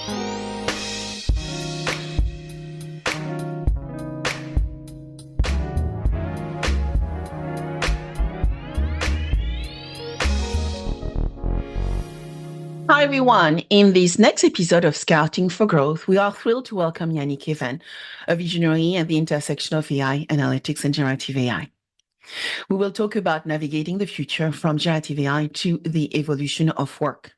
Hi, everyone. In this next episode of Scouting for Growth, we are thrilled to welcome Yannick Even, a visionary at the intersection of AI, analytics, and generative AI. We will talk about navigating the future from generative AI to the evolution of work.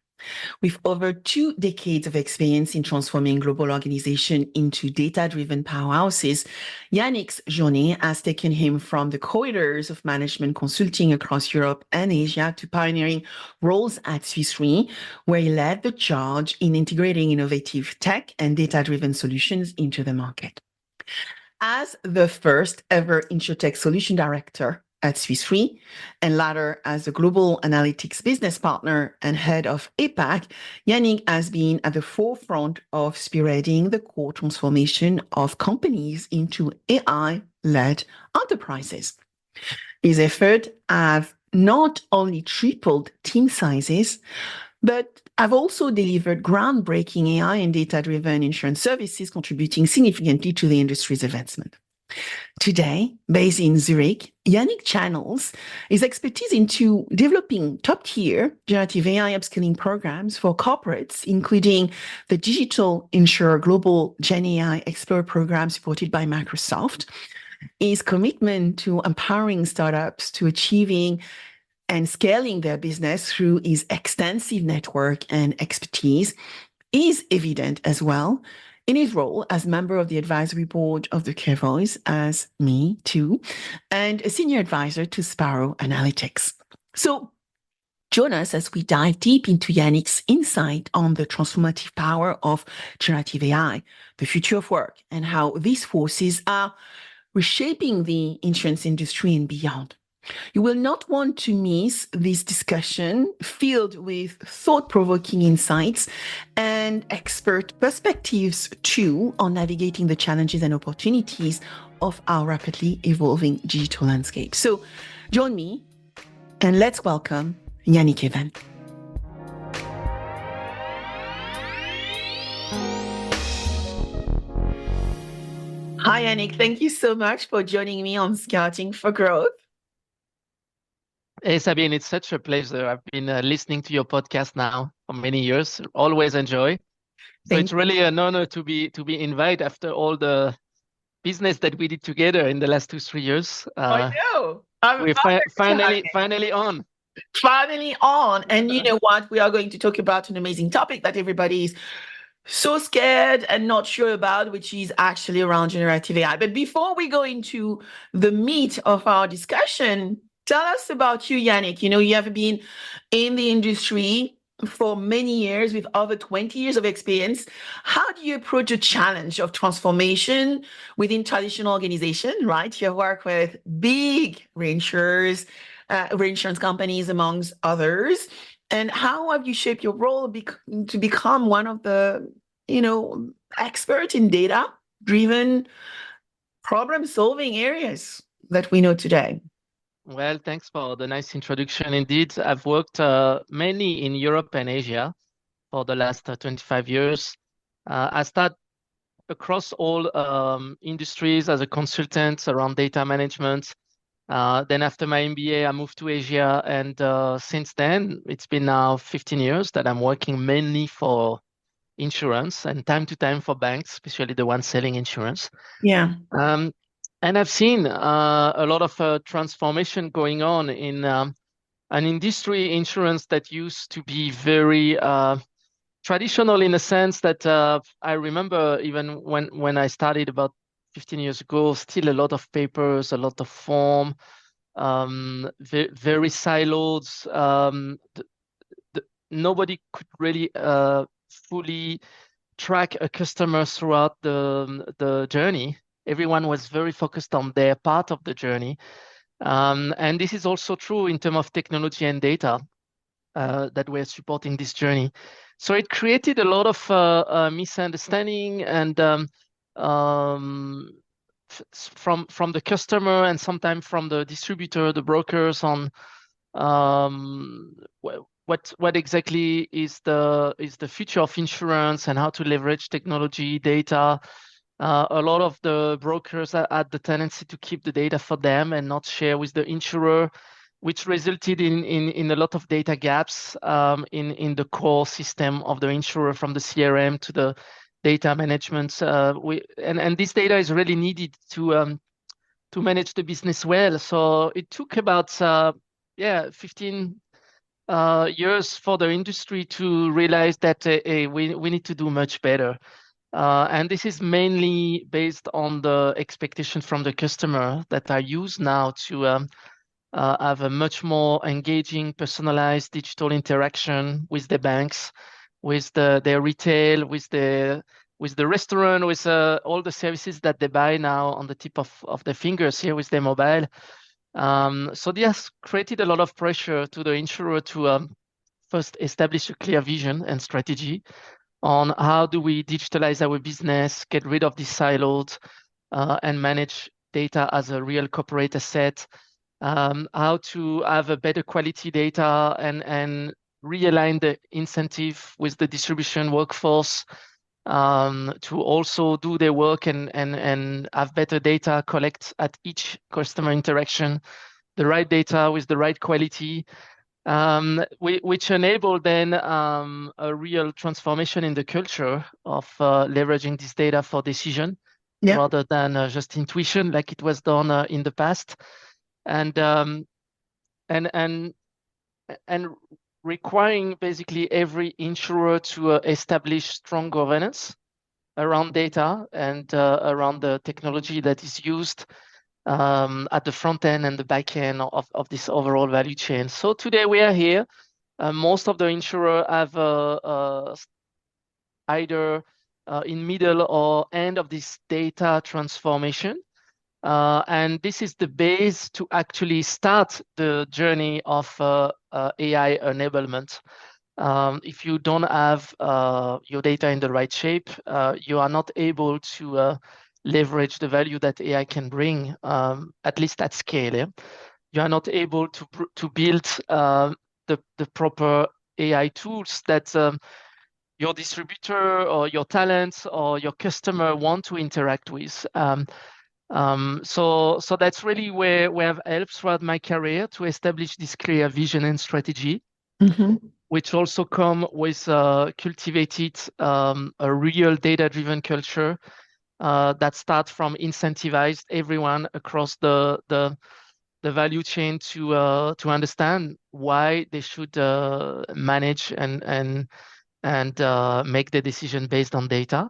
With over 2 decades of experience in transforming global organizations into data-driven powerhouses, Yannick's journey has taken him from the corridors of management consulting across Europe and Asia to pioneering roles at Swiss Re, where he led the charge in integrating innovative tech and data-driven solutions into the market. As the first ever InsurTech solution director at Swiss Re, and later as a global analytics business partner and head of APAC, Yannick has been at the forefront of spearheading the core transformation of companies into AI-led enterprises. His efforts have not only tripled team sizes, but have also delivered groundbreaking AI and data-driven insurance services, contributing significantly to the industry's advancement. Today, based in Zurich, Yannick channels his expertise into developing top-tier generative AI upskilling programs for corporates, including the Digital Insurer Global GenAI Explorer program supported by Microsoft. His commitment to empowering startups to achieving and scaling their business through his extensive network and expertise is evident as well in his role as member of the advisory board of the Voice, as me too, and a senior advisor to Sparrow Analytics. So join us as we dive deep into Yannick's insight on the transformative power of generative AI, the future of work, and how these forces are reshaping the insurance industry and beyond. You will not want to miss this discussion filled with thought-provoking insights and expert perspectives too on navigating the challenges and opportunities of our rapidly evolving digital landscape. So join me and let's welcome Yannick Even. Hi, Yannick. Thank you so much for joining me on Scouting for Growth. Hey, Sabine, it's such a pleasure. I've been listening to your podcast now for many years. Always enjoy. So it's really an honor to be invited after all the business that we did together in the last 2-3 years. I know. We're finally on. Finally on. And you know what? We are going to talk about an amazing topic that everybody is so scared and not sure about, which is actually around generative AI. But before we go into the meat of our discussion, tell us about you, Yannick. You know, you have been in the industry for many years with over 20 years of experience. How do you approach the challenge of transformation within traditional organizations, right? You work with big reinsurers, reinsurance companies, amongst others. And how have you shaped your role to become one of the, experts in data-driven problem-solving areas that we know today? Well, thanks for the nice introduction. Indeed, I've worked mainly in Europe and Asia for the last 25 years. I started across all industries as a consultant around data management. Then after my MBA, I moved to Asia. And since then, it's been now 15 years that I'm working mainly for insurance and time to time for banks, especially the ones selling insurance. Yeah. And I've seen a lot of transformation going on in an industry, insurance, that used to be very traditional in a sense that I remember even when I started about 15 years ago, still a lot of papers, a lot of form, very siloed. Nobody could really fully track a customer throughout the journey. Everyone was very focused on their part of the journey. And this is also true in terms of technology and data that we're supporting this journey. So it created a lot of misunderstanding and from the customer and sometimes from the distributor, the brokers on what exactly is the future of insurance and how to leverage technology, data. A lot of the brokers had the tendency to keep the data for them and not share with the insurer, which resulted in a lot of data gaps in the core system of the insurer, from the CRM to the data management. And this data is really needed to manage the business well. So it took about 15 years for the industry to realize that we need to do much better. And this is mainly based on the expectation from the customer that are used now to have a much more engaging, personalized digital interaction with the banks, with their retail, with the restaurant, with all the services that they buy now on the tip of their fingers here with their mobile. So this created a lot of pressure to the insurer to first establish a clear vision and strategy on how do we digitalize our business, get rid of these silos, and manage data as a real corporate asset, how to have a better quality data and realign the incentive with the distribution workforce, to also do their work and have better data, collect at each customer interaction the right data with the right quality, which enable then a real transformation in the culture of leveraging this data for decision Yeah. rather than just intuition like it was done in the past, and um, and and and requiring basically every insurer to establish strong governance around data and around the technology that is used at the front end and the back end of this overall value chain. So today we are here. Most of the insurer have either in middle or end of this data transformation. And this is the base to actually start the journey of AI enablement. If you don't have your data in the right shape, you are not able to leverage the value that AI can bring, at least at scale. Yeah? You are not able to build the proper AI tools that your distributor or your talents or your customer want to interact with. So that's really where I've helped throughout my career to establish this clear vision and strategy, Mm-hmm. which also come with cultivated a real data-driven culture that starts from incentivized everyone across the value chain to understand why they should manage and make the decision based on data.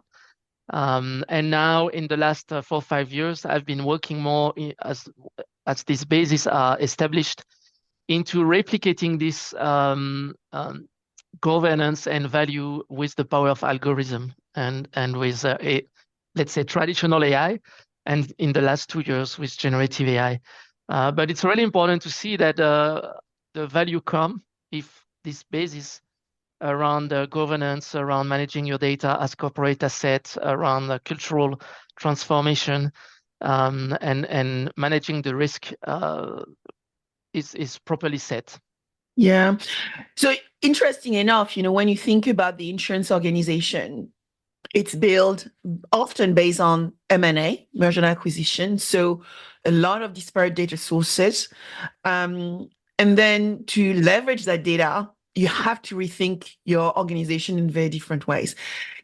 And now in the last 4 or 5 years, I've been working more as these bases are established into replicating this governance and value with the power of algorithm and with let's say traditional AI, and in the last 2 years with generative AI. But it's really important to see that the value come if this basis around governance, around managing your data as corporate assets, around cultural transformation, and managing the risk is properly set. Yeah. So interesting enough, when you think about the insurance organization, it's built often based on M&A, merger and acquisition. So a lot of disparate data sources. And then to leverage that data, you have to rethink your organization in very different ways.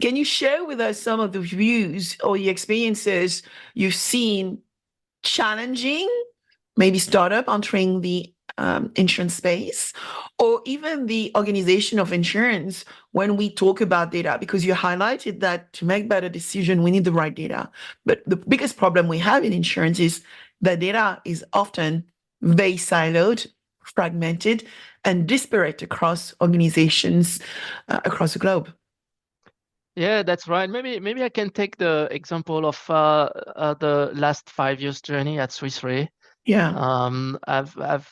Can you share with us some of the views or your experiences you've seen challenging, maybe startup entering the insurance space, or even the organization of insurance when we talk about data? Because you highlighted that to make better decision, we need the right data. But the biggest problem we have in insurance is the data is often very siloed, fragmented, and disparate across organizations across the globe. Yeah, that's right. Maybe I can take the example of the last 5 years journey at Swiss Re. Yeah. I've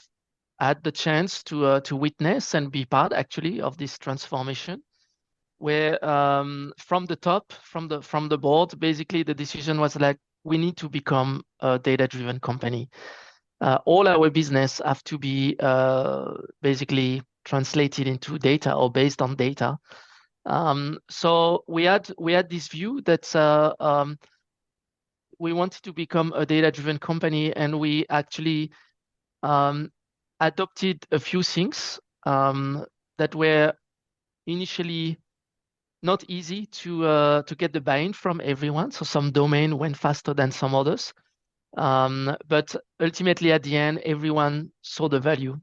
had the chance to witness and be part actually of this transformation, where from the top, from the board, basically the decision was like, we need to become a data-driven company. All our business have to be basically translated into data or based on data. So we had this view that we wanted to become a data-driven company, and we actually adopted a few things that were initially not easy to get the buy-in from everyone. So some domain went faster than some others, but ultimately at the end, everyone saw the value.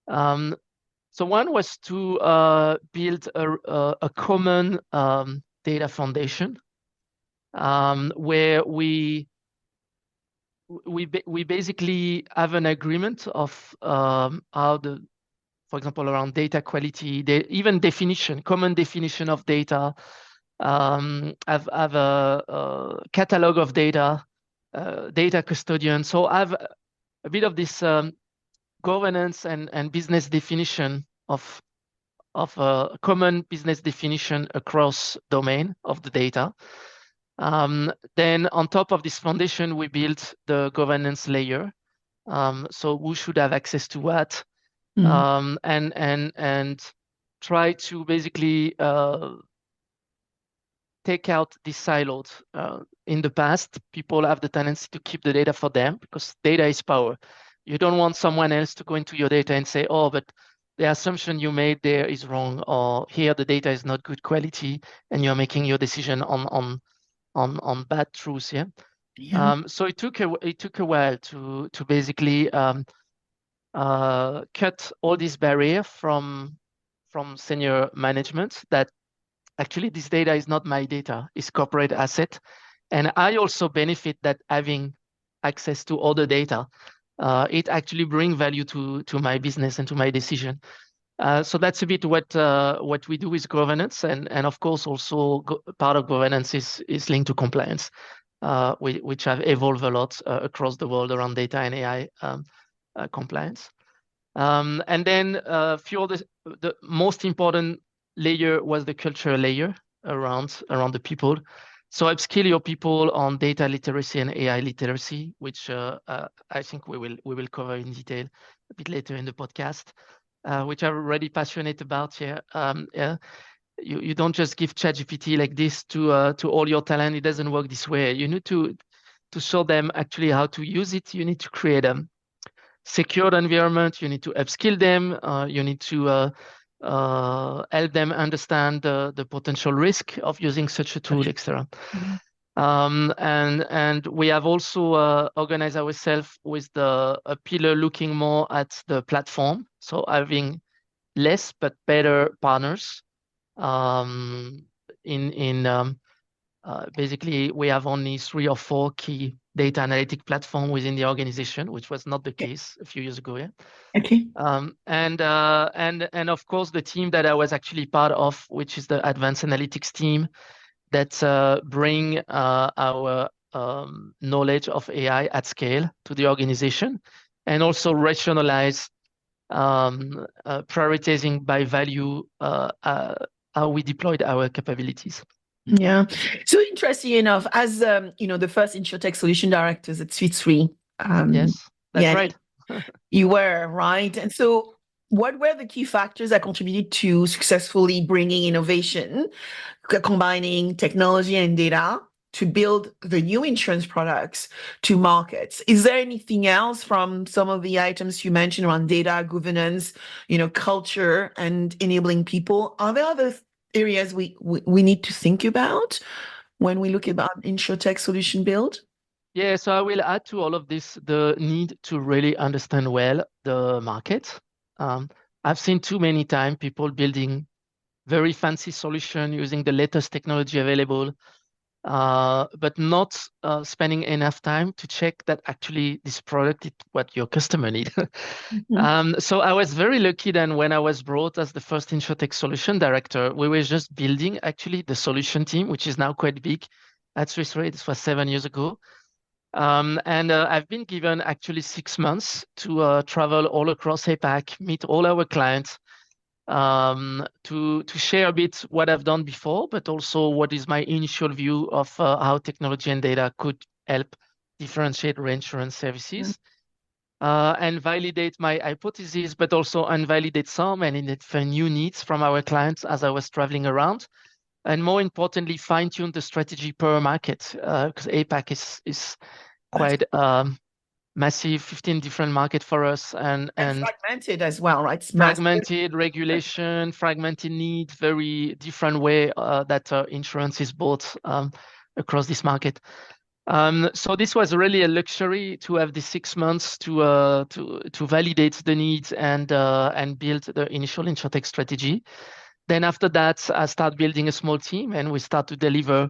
So one was to build a common data foundation where we basically have an agreement of how for example, around data quality, even definition, common definition of data, have a catalog of data, data custodian. So I have a bit of this governance and business definition of a common business definition across domain of the data. Then on top of this foundation, we built the governance layer. So who should have access to what, and try to basically take out these silos. In the past, people have the tendency to keep the data for them because data is power. You don't want someone else to go into your data and say, oh, but the assumption you made there is wrong, or here the data is not good quality, and you're making your decision on bad truths. Yeah. So it took a while to basically cut all these barriers from senior management that actually this data is not my data, it's corporate asset. And I also benefit that having access to all the data, it actually brings value to my business and to my decision. So that's a bit what we do with governance, and of course also part of governance is linked to compliance, which have evolved a lot across the world around data and AI compliance. And then a few of the most important layer was the cultural layer around the people. So upskill your people on data literacy and AI literacy, which I think we will cover in detail a bit later in the podcast, which I'm already passionate about here. You don't just give ChatGPT like this to all your talent. It doesn't work this way. You need to show them actually how to use it. You need to create a secured environment. You need to upskill them. You need to help them understand the potential risk of using such a tool, etc. And we have also organized ourselves with a pillar looking more at the platform. So having less but better partners. Basically, we have only 3 or 4 key data analytic platform within the organization, which was not the case a few years ago. Yeah. Okay. And of course, the team that I was actually part of, which is the advanced analytics team, that bring our knowledge of AI at scale to the organization, and also rationalize prioritizing by value how we deployed our capabilities. Yeah. So interesting enough, as the first InsurTech solution directors at Suite 3. Yes, that's right. You were, right? And so what were the key factors that contributed to successfully bringing innovation, combining technology and data to build the new insurance products to markets? Is there anything else from some of the items you mentioned around data, governance, culture, and enabling people? Are there other areas we need to think about when we look about InsurTech solution build? Yeah, so I will add to all of this the need to really understand well the market. I've seen too many times people building very fancy solution using the latest technology available, but not spending enough time to check that actually this product is what your customer need. So I was very lucky then when I was brought as the first InsurTech solution director, we were just building actually the solution team, which is now quite big at Swiss Re. This was 7 years ago. And I've been given actually 6 months to travel all across APAC, meet all our clients, to share a bit what I've done before, but also what is my initial view of how technology and data could help differentiate reinsurance services. and validate my hypotheses, but also invalidate some and identify new needs from our clients as I was traveling around. And more importantly, fine tune the strategy per market, because APAC is That's quite massive, 15 different markets for us, and fragmented as well, right? It's massive. fragmented regulation, fragmented need, very different way that insurance is bought across this market. So this was really a luxury to have the 6 months to validate the needs and build the initial InsurTech strategy. Then after that, I start building a small team and we start to deliver.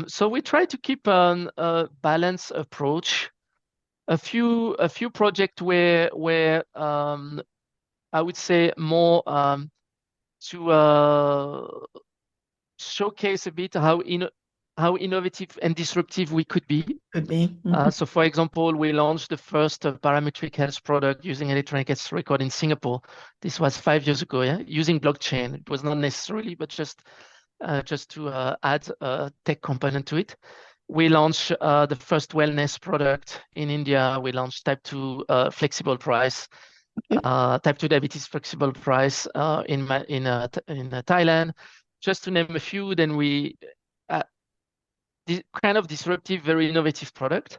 So we try to keep a balanced approach. A few projects where I would say more to showcase a bit how innovative and disruptive we could be. Could be. Mm-hmm. So for example, we launched the first parametric health product using electronic health record in Singapore. This was 5 years ago, yeah, using blockchain. It was not necessarily, but just to add a tech component to it. We launched the first wellness product in India. We launched type 2 flexible price, type 2 diabetes flexible price in Thailand, just to name a few. Then we kind of disruptive, very innovative product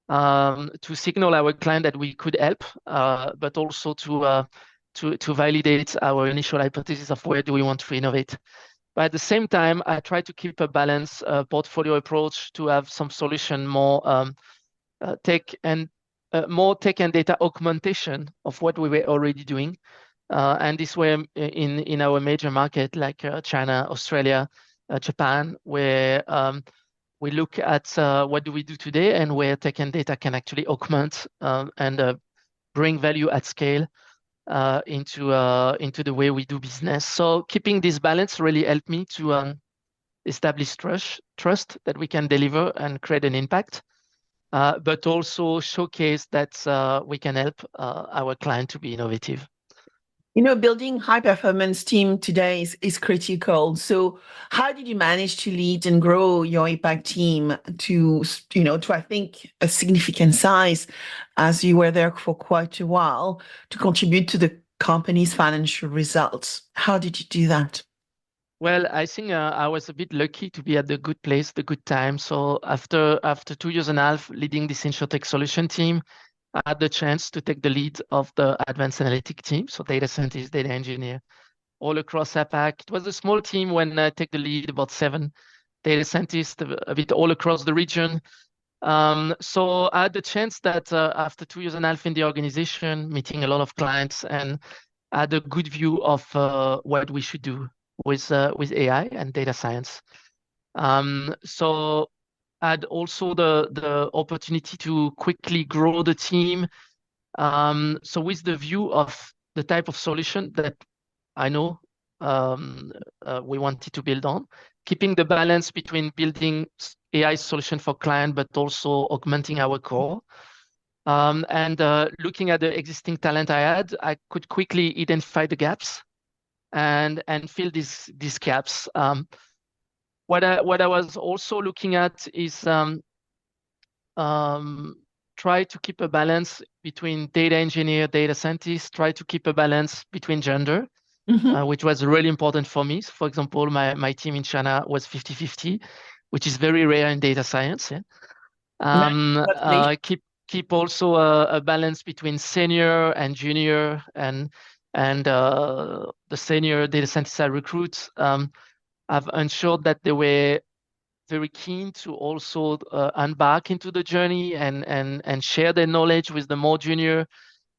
to signal our client that we could help, but also to validate our initial hypothesis of where do we want to innovate. But at the same time, I try to keep a balanced portfolio approach to have some solution more tech and data augmentation of what we were already doing. And this way in our major market like China, Australia, Japan, where we look at what do we do today and where tech and data can actually augment and bring value at scale into the way we do business. So keeping this balance really helped me to establish trust that we can deliver and create an impact, but also showcase that we can help our client to be innovative. Building high performance team today is critical. So how did you manage to lead and grow your APAC team to I think a significant size as you were there for quite a while to contribute to the company's financial results? How did you do that? Well, I think I was a bit lucky to be at the good place, the good time. So after 2 years and a half leading this InsurTech solution team, I had the chance to take the lead of the advanced analytic team, so data scientist, data engineer, all across APAC. It was a small team when I take the lead, about 7 data scientists, a bit all across the region. So I had the chance that after 2 years and a half in the organization, meeting a lot of clients, and I had a good view of what we should do with AI and data science. So I had also the opportunity to quickly grow the team. So with the view of the type of solution that I know we wanted to build on, keeping the balance between building AI solution for client, but also augmenting our core. And looking at the existing talent I had, I could quickly identify the gaps and fill these gaps. What I was also looking at is try to keep a balance between data engineer, data scientist, try to keep a balance between gender, which was really important for me. So for example, my team in China was 50-50, which is very rare in data science. Yeah? Keep also a balance between senior and junior, and the senior data scientists I recruit, I've ensured that they were very keen to also embark into the journey and share their knowledge with the more junior,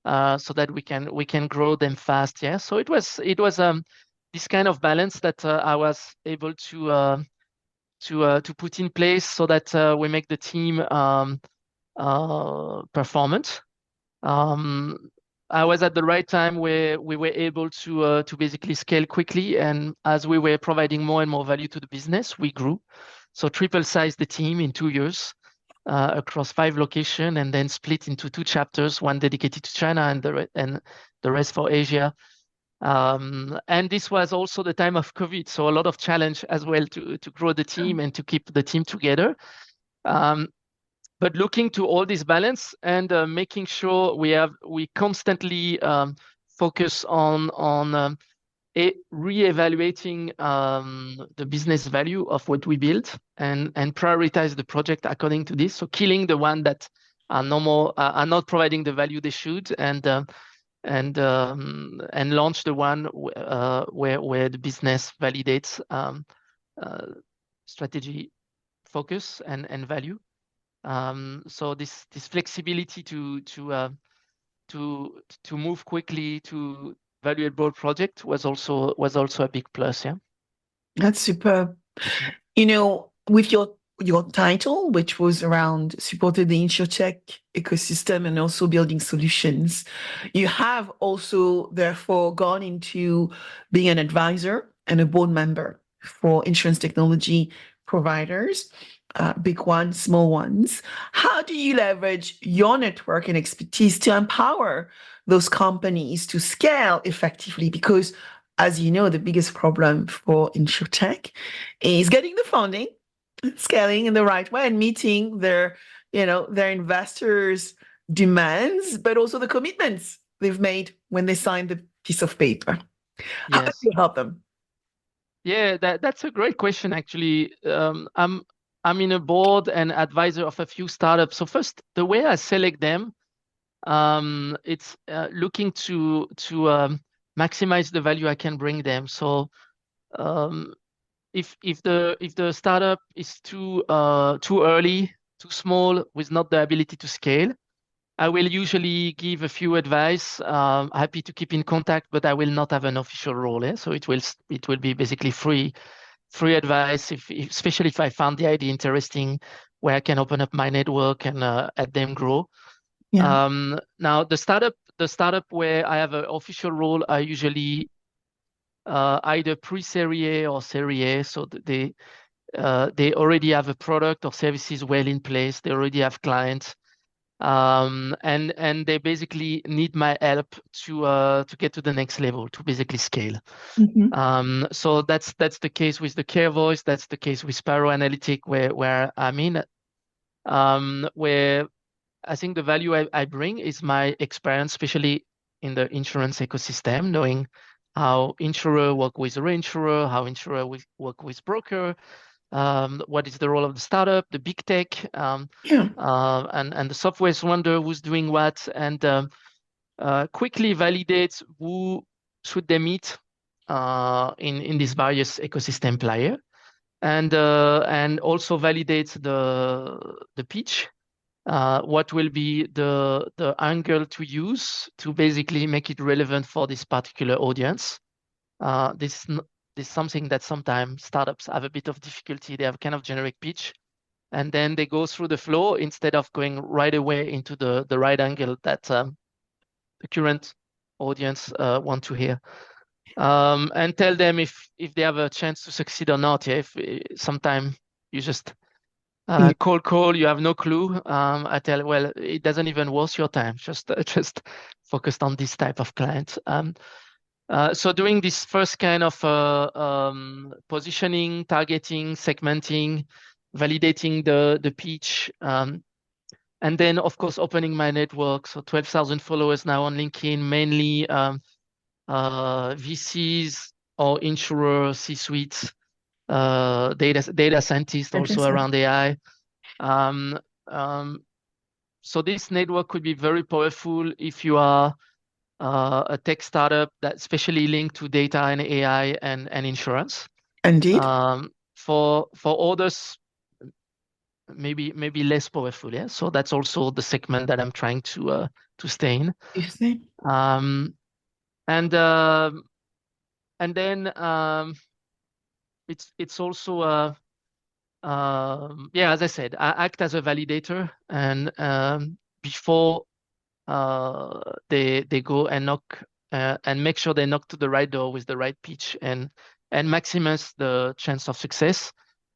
so that we can grow them fast. Yeah. So it was this kind of balance that I was able to put in place so that we make the team performant. I was at the right time where we were able to basically scale quickly, and as we were providing more and more value to the business, we grew. So triple sized the team in 2 years across 5 locations, and then split into 2 chapters, one dedicated to China and the rest for Asia. And this was also the time of COVID, so a lot of challenge as well to grow the team and to keep the team together. but looking to all this balance and making sure we constantly focus on re-evaluating the business value of what we build and prioritize the project according to this. So killing the one that are are not providing the value they should, and launch the one where the business validates uh, strategy, focus, and value. So this flexibility to move quickly to valuable project was also a big plus. Yeah. That's superb. Yeah. With your title, which was around supporting the insurtech ecosystem and also building solutions, you have also therefore gone into being an advisor and a board member for insurance technology providers, big ones, small ones. How do you leverage your network and expertise to empower those companies to scale effectively? Because as you know, the biggest problem for insurtech is getting the funding, scaling in the right way, and meeting their investors' demands, but also the commitments they've made when they signed the piece of paper. How do Yes. you help them? Yeah, that's a great question, actually. I'm in a board and advisor of a few startups. So first, the way I select them, it's looking to maximize the value I can bring them. So um, if the startup is too early, too small, with not the ability to scale, I will usually give a few advice. Happy to keep in contact, but I will not have an official role. So it will be basically free advice, especially if I found the idea interesting, where I can open up my network and let them grow. Yeah. Now the startup where I have an official role are usually either pre-Series A or Series A, so they already have a product or services well in place. They already have clients, and they basically need my help to get to the next level, to basically scale. Mhm. So that's the case with the Care Voice. That's the case with Sparrow Analytic, where I'm in, where I think the value I bring is my experience, especially in the insurance ecosystem, knowing how insurer work with reinsurer, how insurer work with broker, what is the role of the startup, the big tech, Yeah. and the software wonder who's doing what, and quickly validate who should they meet in this various ecosystem player, and also validate the pitch. What will be the angle to use to basically make it relevant for this particular audience? This is something that sometimes startups have a bit of difficulty. They have kind of generic pitch, and then they go through the flow instead of going right away into the right angle that the current audience want to hear. And tell them if they have a chance to succeed or not. Yeah, if sometimes you just Yeah. call, you have no clue. I tell, well, it doesn't even worth your time. Just focused on this type of client. So doing this first kind of positioning, targeting, segmenting, validating the pitch, and then of course opening my network. So 12,000 followers now on LinkedIn, mainly VCs or insurer, C-suites, data scientists also Interesting. around AI. Um, um, so this network could be very powerful if you are a tech startup that's especially linked to data and AI and insurance. Indeed. For others, maybe less powerful. Yeah. So that's also the segment that I'm trying to stay in. You see? Um, and um and then it's also yeah, as I said, I act as a validator, and before they go and knock, and make sure they knock to the right door with the right pitch, and maximize the chance of success,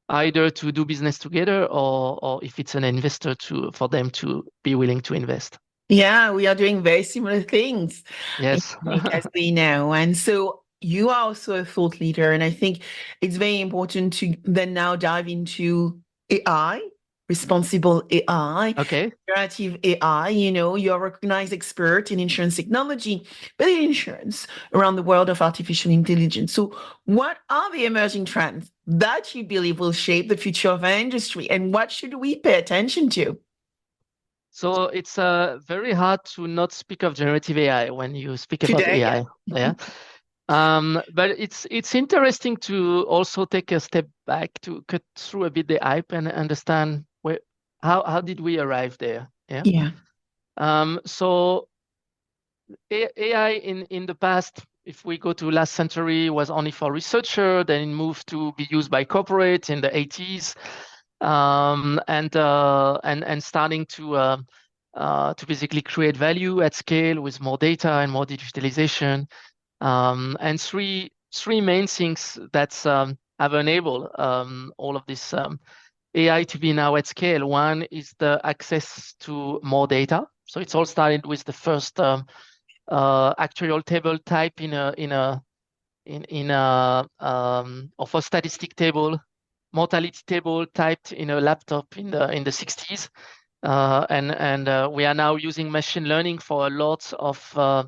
either to do business together, or if it's an investor, for them to be willing to invest. Yeah, we are doing very similar things in Yes. Munich, as we know. And so you are also a thought leader. And I think it's very important to then now dive into AI responsible AI, Okay. generative AI. You're a recognized expert in insurance technology, but in insurance around the world of artificial intelligence. So, what are the emerging trends that you believe will shape the future of our industry, and what should we pay attention to? So it's very hard to not speak of generative AI when you speak about Today, AI. Yeah. But it's interesting to also take a step back to cut through a bit the hype and understand how did we arrive there? Yeah. yeah. So AI in the past, if we go to last century, was only for researcher, then it moved to be used by corporate in the 80s, and starting to basically create value at scale with more data and more digitalization. And three main things that have enabled all of this AI to be now at scale. One is the access to more data. So it's all started with the first actuarial table type of a statistic table, mortality table typed in a laptop in the 60s. And we are now using machine learning for a lot of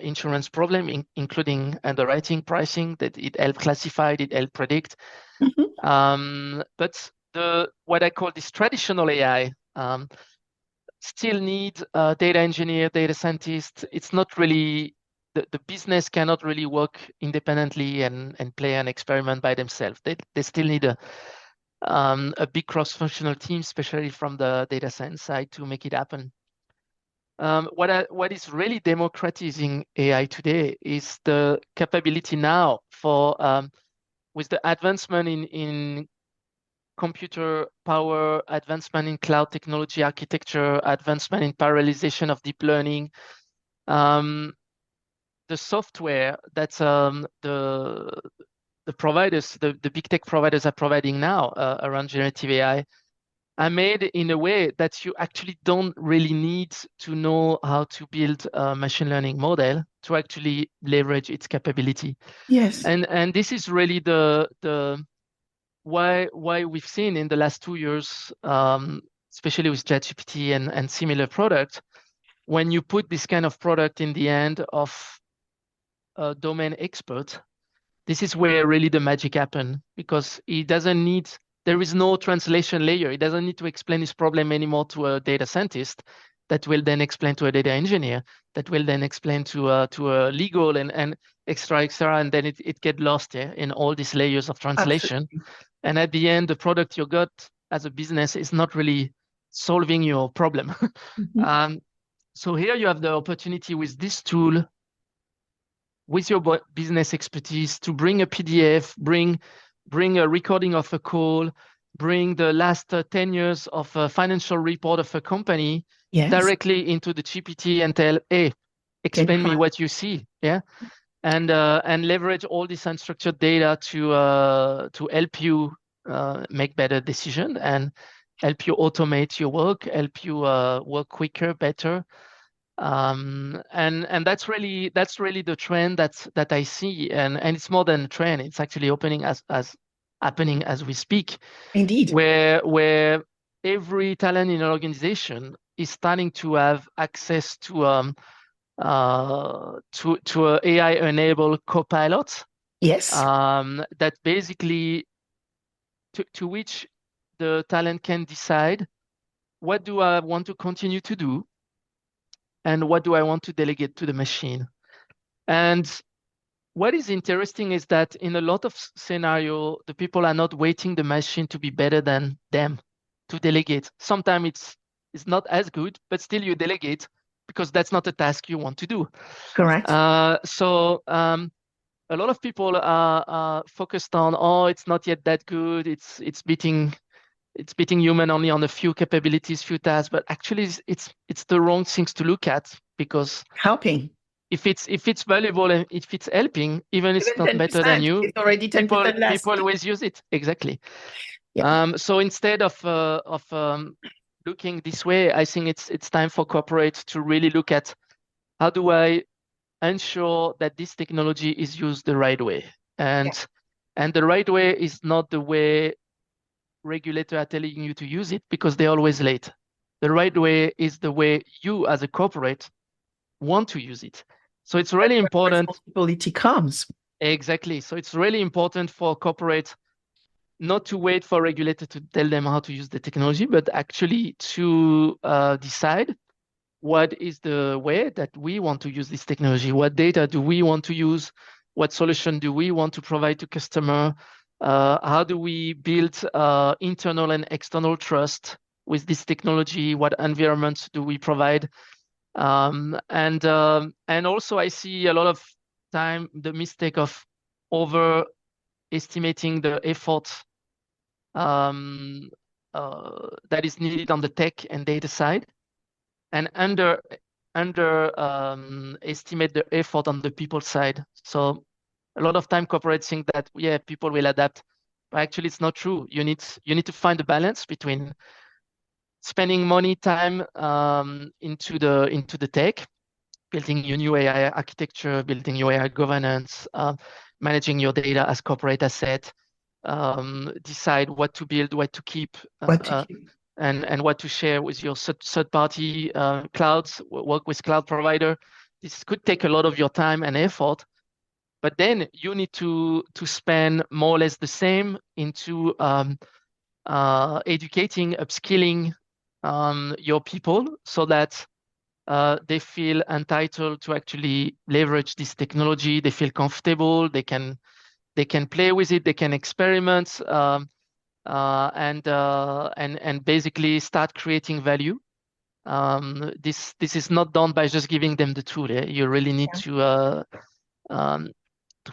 insurance problem, including underwriting, pricing, that it help classify, it help predict. Mhm. But what I call this traditional AI still need data engineer, data scientist. It's not really the business cannot really work independently and play an experiment by themselves. They still need a big cross-functional team, especially from the data science side, to make it happen. What is really democratizing AI today is the capability now for with the advancement in computer power, advancement in cloud technology architecture, advancement in parallelization of deep learning. The software that the providers, the big tech providers are providing now around generative AI are made in a way that you actually don't really need to know how to build a machine learning model to actually leverage its capability. Yes. And this is really the why we've seen in the last 2 years, especially with ChatGPT and similar products, when you put this kind of product in the hand of a domain expert, this is where really the magic happens, because he doesn't need, there is no translation layer. He doesn't need to explain his problem anymore to a data scientist that will then explain to a data engineer, that will then explain to a legal and extra, and then it get lost in all these layers of translation. Absolutely. And at the end, the product you got as a business is not really solving your problem. Mhm. So here you have the opportunity with this tool, with your business expertise, to bring a PDF, bring a recording of a call, bring the last 10 years of a financial report of a company Yes. directly into the GPT and tell, hey, explain me Genify. what you see. Yeah. And leverage all this unstructured data to help you make better decision and help you automate your work, help you work quicker, better. And that's really the trend that I see, and it's more than a trend. It's actually opening as happening as we speak, Indeed. where every talent in an organization is starting to have access to a AI-enabled copilot Yes. that basically to which the talent can decide, what do I want to continue to do and what do I want to delegate to the machine. And what is interesting is that in a lot of scenario, the people are not waiting the machine to be better than them to delegate. Sometimes it's not as good, but still you delegate because that's not a task you want to do. Correct. So a lot of people are focused on, oh, it's not yet that good. It's beating human only on a few capabilities, few tasks. But actually, it's the wrong things to look at, because Helping. if it's valuable and if it's helping, even if it's Even not better than 10%. you, It's already people 10% less. always use it. Exactly. Yeah. So instead of looking this way, I think it's time for corporates to really look at, how do I ensure that this technology is used the right way, Yeah. and the right way is not the way regulators are telling you to use it because they're always late. The right way is the way you as a corporate want to use it. So it's really important. Responsibility comes. Exactly. So it's really important for corporate not to wait for a regulator to tell them how to use the technology, but actually to decide what is the way that we want to use this technology. What data do we want to use? What solution do we want to provide to customer? How do we build internal and external trust with this technology? What environments do we provide? And also I see a lot of time the mistake of overestimating the effort that is needed on the tech and data side, and estimate the effort on the people side. So a lot of time corporates think that people will adapt, but actually it's not true. You need to find a balance between spending money, time into the tech, building your new AI architecture, building your AI governance, managing your data as corporate asset, decide what to build, what to keep, What to keep. and what to share with your third-party clouds, work with cloud provider. This could take a lot of your time and effort, but then you need to spend more or less the same into educating, upskilling your people so that they feel entitled to actually leverage this technology. They feel comfortable. They can play with it. They can experiment and basically start creating value. This is not done by just giving them the tool. You really need to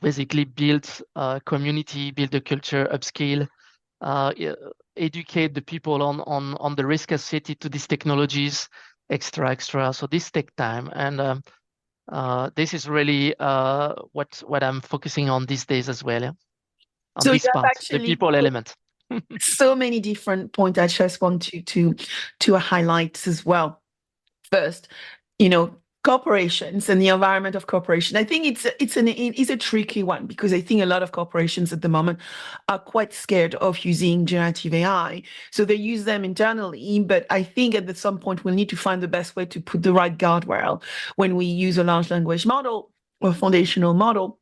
basically build a community, build a culture, upscale, yeah, educate the people on the risk associated to these technologies, extra. So this take time, and this is really what I'm focusing on these days as well. Yeah? On So you this have part, the actually people element. so many different points I just want to highlight as well. First, corporations and the environment of corporation. I think it's a tricky one because I think a lot of corporations at the moment are quite scared of using generative AI. So they use them internally, but I think at some point we'll need to find the best way to put the right guardrail when we use a large language model or foundational model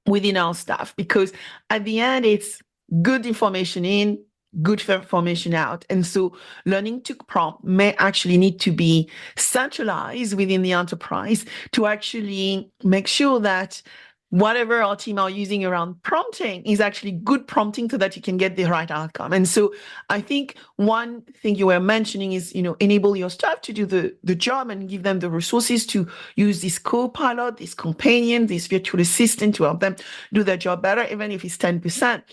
within our staff, because at the end it's good information in, good information out. And so learning to prompt may actually need to be centralized within the enterprise to actually make sure that whatever our team are using around prompting is actually good prompting so that you can get the right outcome. And so I think one thing you were mentioning is, enable your staff to do the job and give them the resources to use this co-pilot, this companion, this virtual assistant to help them do their job better, even if it's 10%.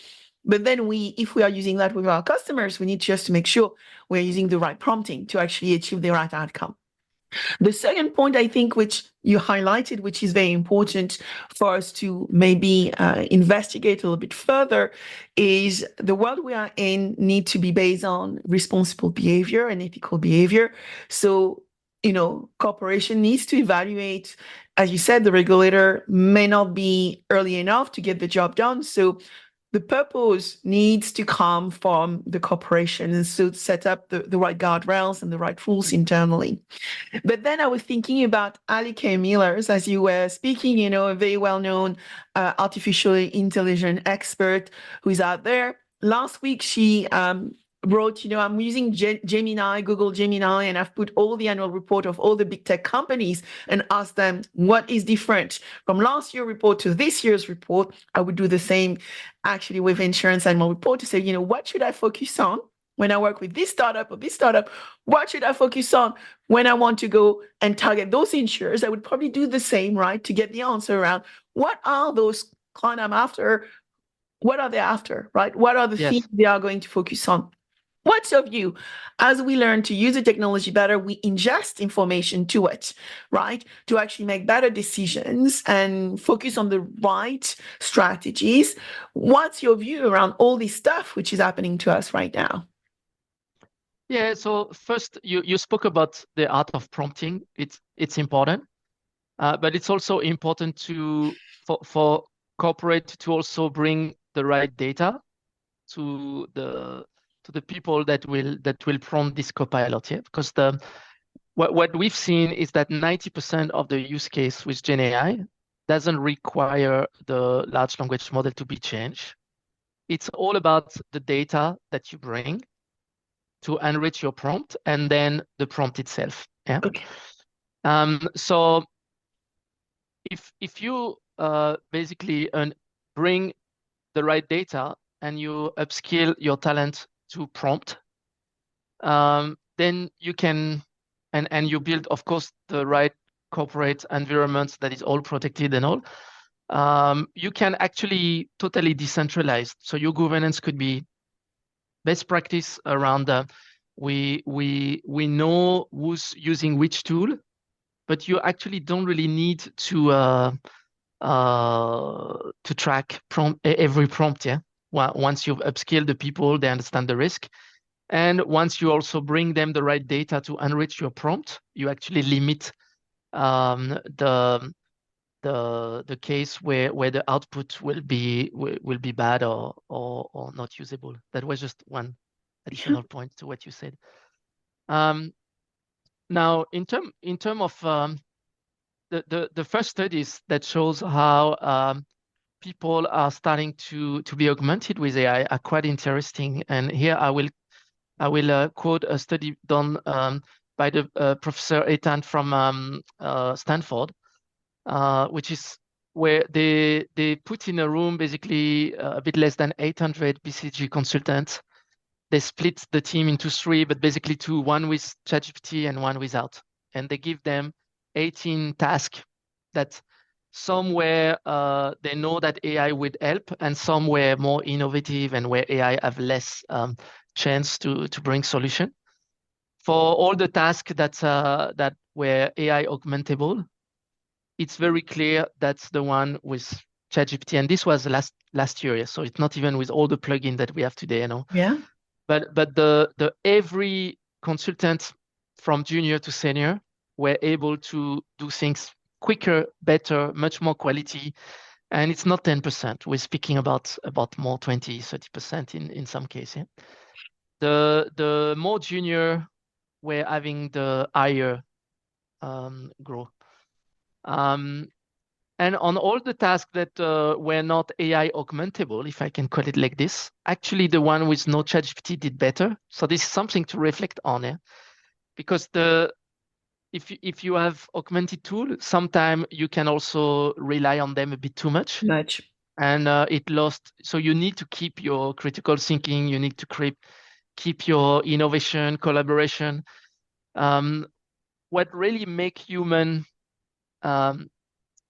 But then if we are using that with our customers, we need just to make sure we're using the right prompting to actually achieve the right outcome. The second point, I think, which you highlighted, which is very important for us to maybe investigate a little bit further, is the world we are in need to be based on responsible behavior and ethical behavior. So, corporation needs to evaluate, as you said, the regulator may not be early enough to get the job done. So the purpose needs to come from the corporation, and so set up the right guardrails and the right rules internally. But then I was thinking about Ali K. Millers, as you were speaking, a very well-known artificial intelligence expert who's out there. Last week, she wrote, I'm using Gemini, Google Gemini, and I've put all the annual report of all the big tech companies and asked them what is different from last year's report to this year's report. I would do the same actually with insurance annual report to say, what should I focus on when I work with this startup or this startup? What should I focus on when I want to go and target those insurers? I would probably do the same, right? To get the answer around what are those clients I'm after? What are they after, right? What are the things Yes. they are going to focus on? What's your view? As we learn to use the technology better, we ingest information to it, right? To actually make better decisions and focus on the right strategies. What's your view around all this stuff which is happening to us right now? Yeah. So first, you spoke about the art of prompting. It's important, but it's also important for corporate to also bring the right data to to the people that will prompt this copilot, yeah? Because what we've seen is that 90% of the use case with GenAI doesn't require the large language model to be changed. It's all about the data that you bring to enrich your prompt and then the prompt itself. Yeah. Okay. So if you basically bring the right data and you upskill your talent to prompt, then you can, and you build, of course, the right corporate environment that is all protected and all. You can actually totally decentralize. So your governance could be best practice around we know who's using which tool, but you actually don't really need to track every prompt. Yeah, once you've upskilled the people, they understand the risk, and once you also bring them the right data to enrich your prompt, you actually limit the case where the output will be bad or not usable. That was just one Yeah. additional point to what you said. Now, in term of the first studies that shows how people are starting to be augmented with AI are quite interesting. And here I will quote a study done by the Professor Etan from Stanford, which is where they put in a room basically a bit less than 800 BCG consultants. They split the team into three, but basically two, one with ChatGPT and one without. And they give them 18 tasks that somewhere they know that AI would help, and some were more innovative and where AI have less chance to bring solution. For all the tasks that were AI augmentable, it's very clear that's the one with ChatGPT, and this was last year, so it's not even with all the plugins that we have today, you know. Yeah. But the every consultant from junior to senior were able to do things quicker, better, much more quality, and it's not 10%. We're speaking about more 20, 30% in some cases. The more junior were having the higher growth. And on all the tasks that were not AI augmentable, if I can call it like this, actually the one with no ChatGPT did better. So this is something to reflect on, yeah? Because if you have augmented tool, sometimes you can also rely on them a bit too much, Much. and it lost. So you need to keep your critical thinking. You need to keep your innovation, collaboration. What really make human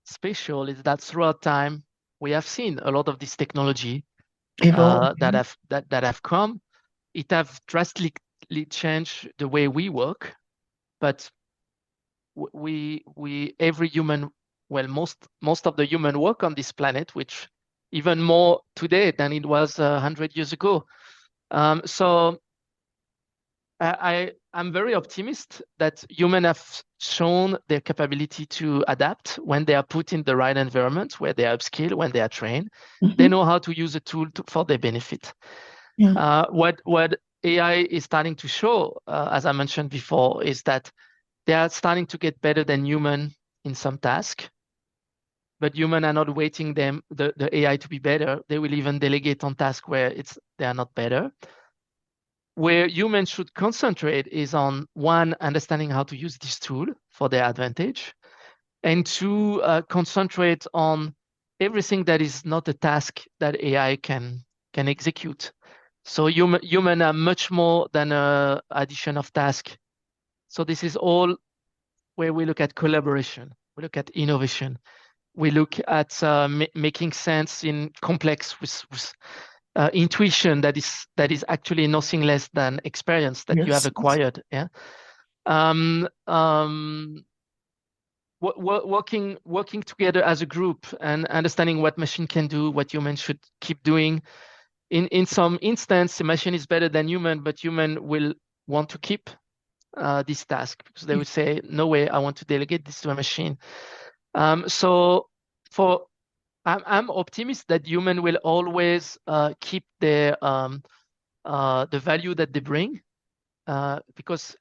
special is that throughout time we have seen a lot of this technology Evolve. that have come. It have drastically changed the way we work, but we every human, well, most of the human work on this planet, which even more today than it was 100 years ago. So I'm very optimistic that humans have shown their capability to adapt when they are put in the right environment, where they are upskilled, when they are trained. They know how to use a tool for their benefit. Yeah. What AI is starting to show, as I mentioned before, is that they are starting to get better than human in some tasks, but humans are not waiting the AI to be better. They will even delegate on tasks where they are not better. Where humans should concentrate is on, one, understanding how to use this tool for their advantage, and two, concentrate on everything that is not a task that AI can execute. So human are much more than an addition of tasks. So this is all where we look at collaboration, we look at innovation, we look at making sense in complex with intuition that is actually nothing less than experience that you have Yes. acquired. Yeah. Working together as a group and understanding what machine can do, what humans should keep doing. In some instance, the machine is better than human, but human will want to keep this task because they would say, no way, I want to delegate this to a machine. So I'm optimistic that human will always keep their the value that they bring, because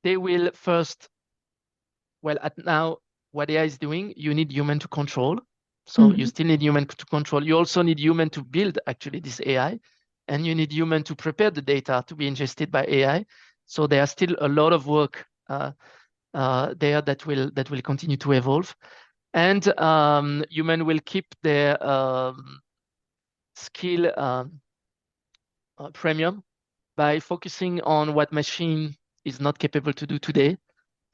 they will first, well, at now, what AI is doing, you need human to control. So you Mhm. still need human to control. You also need human to build actually this AI, and you need human to prepare the data to be ingested by AI. So there are still a lot of work there that will continue to evolve, and human will keep their skill premium by focusing on what machine is not capable to do today,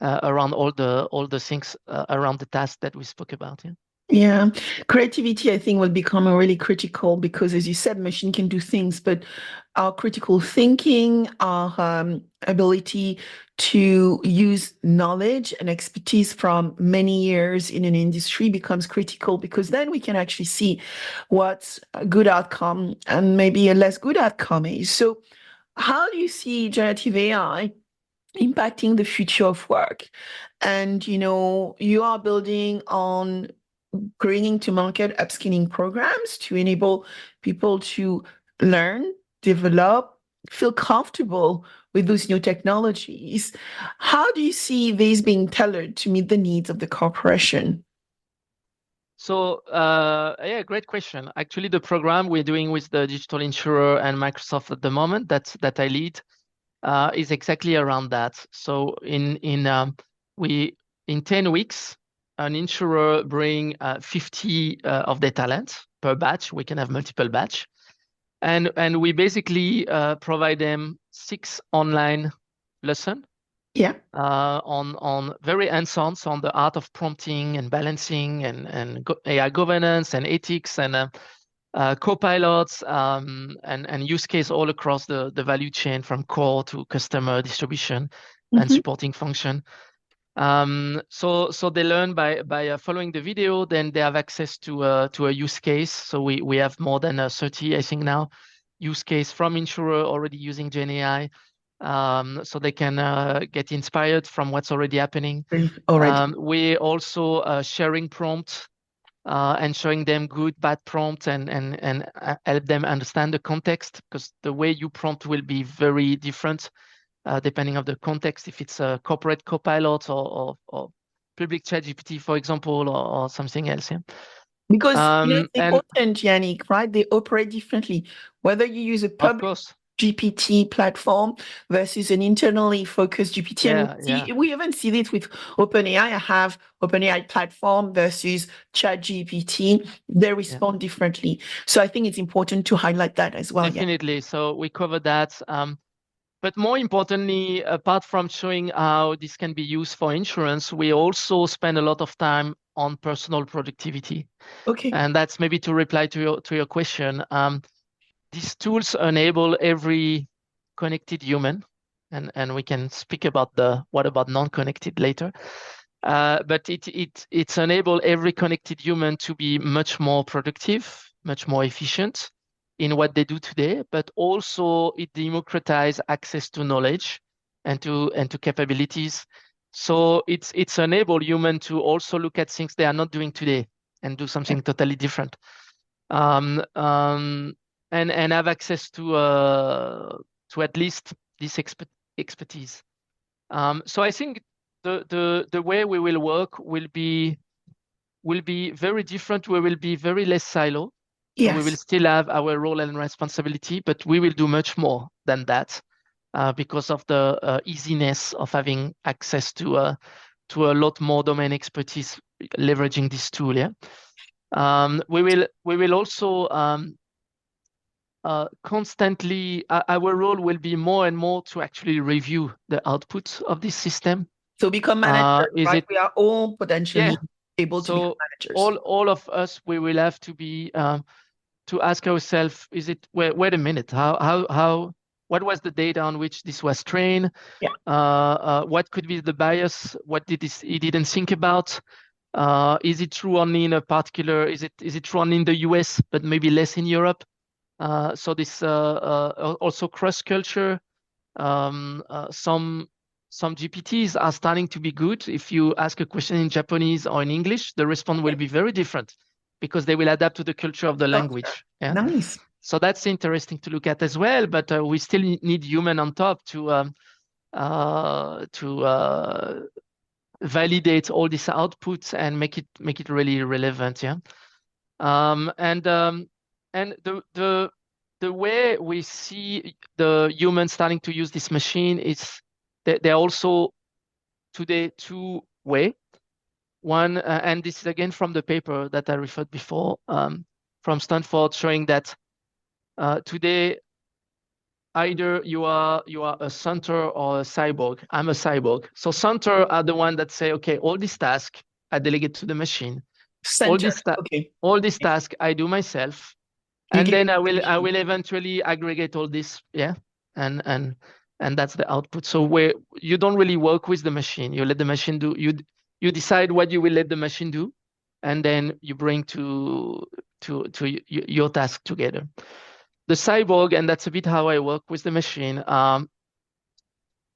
around all the things around the task that we spoke about. Yeah. Yeah, creativity, I think, will become a really critical because, as you said, machine can do things, but our critical thinking, our ability to use knowledge and expertise from many years in an industry becomes critical because then we can actually see what's a good outcome and maybe a less good outcome is. So, how do you see generative AI impacting the future of work? And you are building on bringing to market upskilling programs to enable people to learn, develop, feel comfortable with those new technologies. How do you see these being tailored to meet the needs of the corporation? So yeah, great question. Actually, the program we're doing with the digital insurer and Microsoft at the moment that I lead is exactly around that. So we in 10 weeks, an insurer bring 50 of their talents per batch. We can have multiple batch, and we basically provide them 6 online lesson Yeah. on very hands-on on the art of prompting and balancing and AI governance and ethics and co-pilots, and use case all across the value chain from core to customer distribution and Mhm. supporting function. So they learn by following the video. Then they have access to a use case. So we have more than 30, I think now, use case from insurer already using GenAI, so they can get inspired from what's already happening. Already. We also sharing prompt and showing them good, bad prompt, and help them understand the context, because the way you prompt will be very different depending on the context. If it's a corporate copilot or public ChatGPT, for example, or something else. Yeah. Because it's And important, Yannick, right? They operate differently. Whether you use a of public course, GPT platform versus an internally focused GPT. And yeah, yeah, we even see this with OpenAI. I have OpenAI platform versus ChatGPT. They yeah, respond differently. So I think it's important to highlight that as well. Yeah. definitely. So we cover that. But more importantly, apart from showing how this can be used for insurance, we also spend a lot of time on personal productivity. Okay. And that's maybe to reply to your question. These tools enable every connected human, and we can speak about the what about non-connected later. But it's enable every connected human to be much more productive, much more efficient in what they do today, but also it democratize access to knowledge and to capabilities. So it's enable human to also look at things they are not doing today and do Yeah. something totally different. Um, um, and have access to at least this expertise. So I think the way we will work will be very different. We will be very less silo. So we will Yes. still have our role and responsibility, but we will do much more than that because of the easiness of having access to a lot more domain expertise leveraging this tool. Yeah. We will also constantly, our role will be more and more to actually review the output of this system. So become managers, Is right? it, We are all yeah. potentially able to become So managers. all of us, we will have to be to ask ourselves, is it, wait a minute, what was the data on which this was trained? Yeah. What could be the bias? What did he didn't think about? Is it true only in a particular, is it true only in the US, but maybe less in Europe? So this also cross culture. Some GPTs are starting to be good. If you ask a question in Japanese or in English, the response will Yeah. be very different because they will adapt to the culture of the Culture. language. Yeah. Nice. So that's interesting to look at as well. But we still need human on top to validate all these outputs and make it really relevant. Yeah. And the way we see the humans starting to use this machine is they're also today two way. One, and this is again from the paper that I referred before, from Stanford, showing that today either you are a centaur or a cyborg. I'm a cyborg. So centaur are the one that say, okay, all these tasks I delegate to the machine. All Center. these Okay. all these tasks I do myself, You and give then it I to the machine. will eventually aggregate all this, yeah, and and that's the output. So where you don't really work with the machine, you let the machine do. You decide what you will let the machine do, and then you bring your task together. The cyborg, and that's a bit how I work with the machine.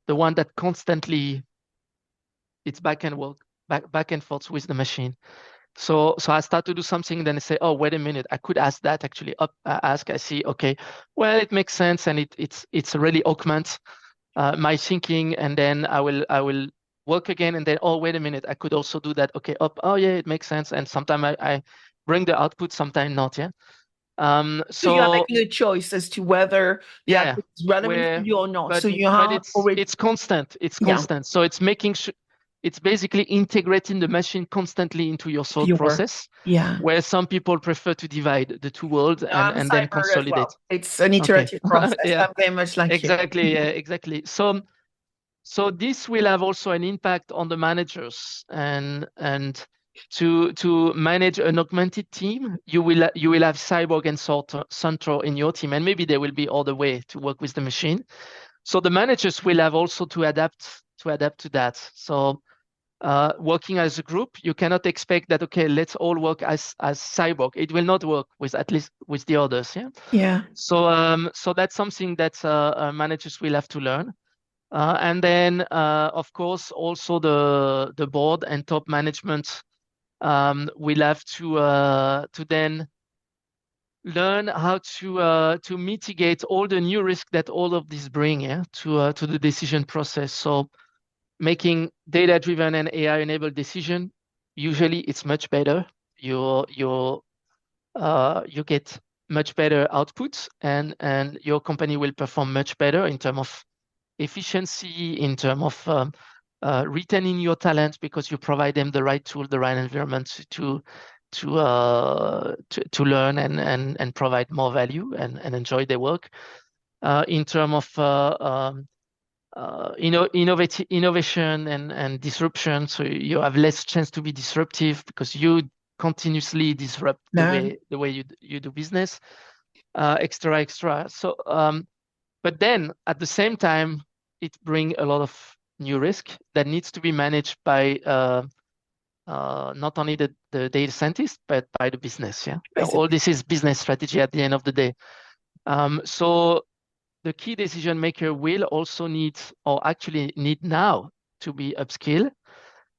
The one that constantly it's back and forth with the machine. So I start to do something, then I say, oh, wait a minute, I could ask that actually. I see, okay, well, it makes sense, and it's really augments my thinking, and then I will work again, and then, oh, wait a minute, I could also do that. Okay, oh yeah, it makes sense, and sometimes I bring the output, sometimes not. Yeah. So you are So making a choice as to whether the yeah, output is relevant for where you or not. So but you but have already, it's constant. It's yeah, constant. So it's making sure it's basically integrating the machine constantly into your thought your, process, yeah. where some people prefer to divide the two worlds No, I'm a and then cyber as consolidate. well. It's an Okay. iterative process. Yeah, I'm very much like you. exactly. Yeah, exactly. So this will have also an impact on the managers, and to manage an augmented team, you will have cyborg and centaur in your team, and maybe there will be other way to work with the machine. So the managers will have also to adapt to that. So working as a group, you cannot expect that, okay, let's all work as cyborg. It will not work with, at least with the others. Yeah. Yeah. So that's something that managers will have to learn. And then, of course, also the board and top management will have to then learn how to mitigate all the new risk that all of this bring, yeah, to the decision process. So making data-driven and AI-enabled decision, usually it's much better. You get much better outputs, and your company will perform much better in terms of efficiency, in terms of retaining your talent, because you provide them the right tool, the right environment to learn and provide more value and enjoy their work. In terms of innovation and disruption, so you have less chance to be disruptive because you continuously disrupt the Learn. way you do business. Extra. So but then at the same time, it brings a lot of new risk that needs to be managed by not only the data scientist, but by the business. Yeah. All Basically. this is business strategy at the end of the day. So the key decision maker will also need, or actually need now, to be upskilled,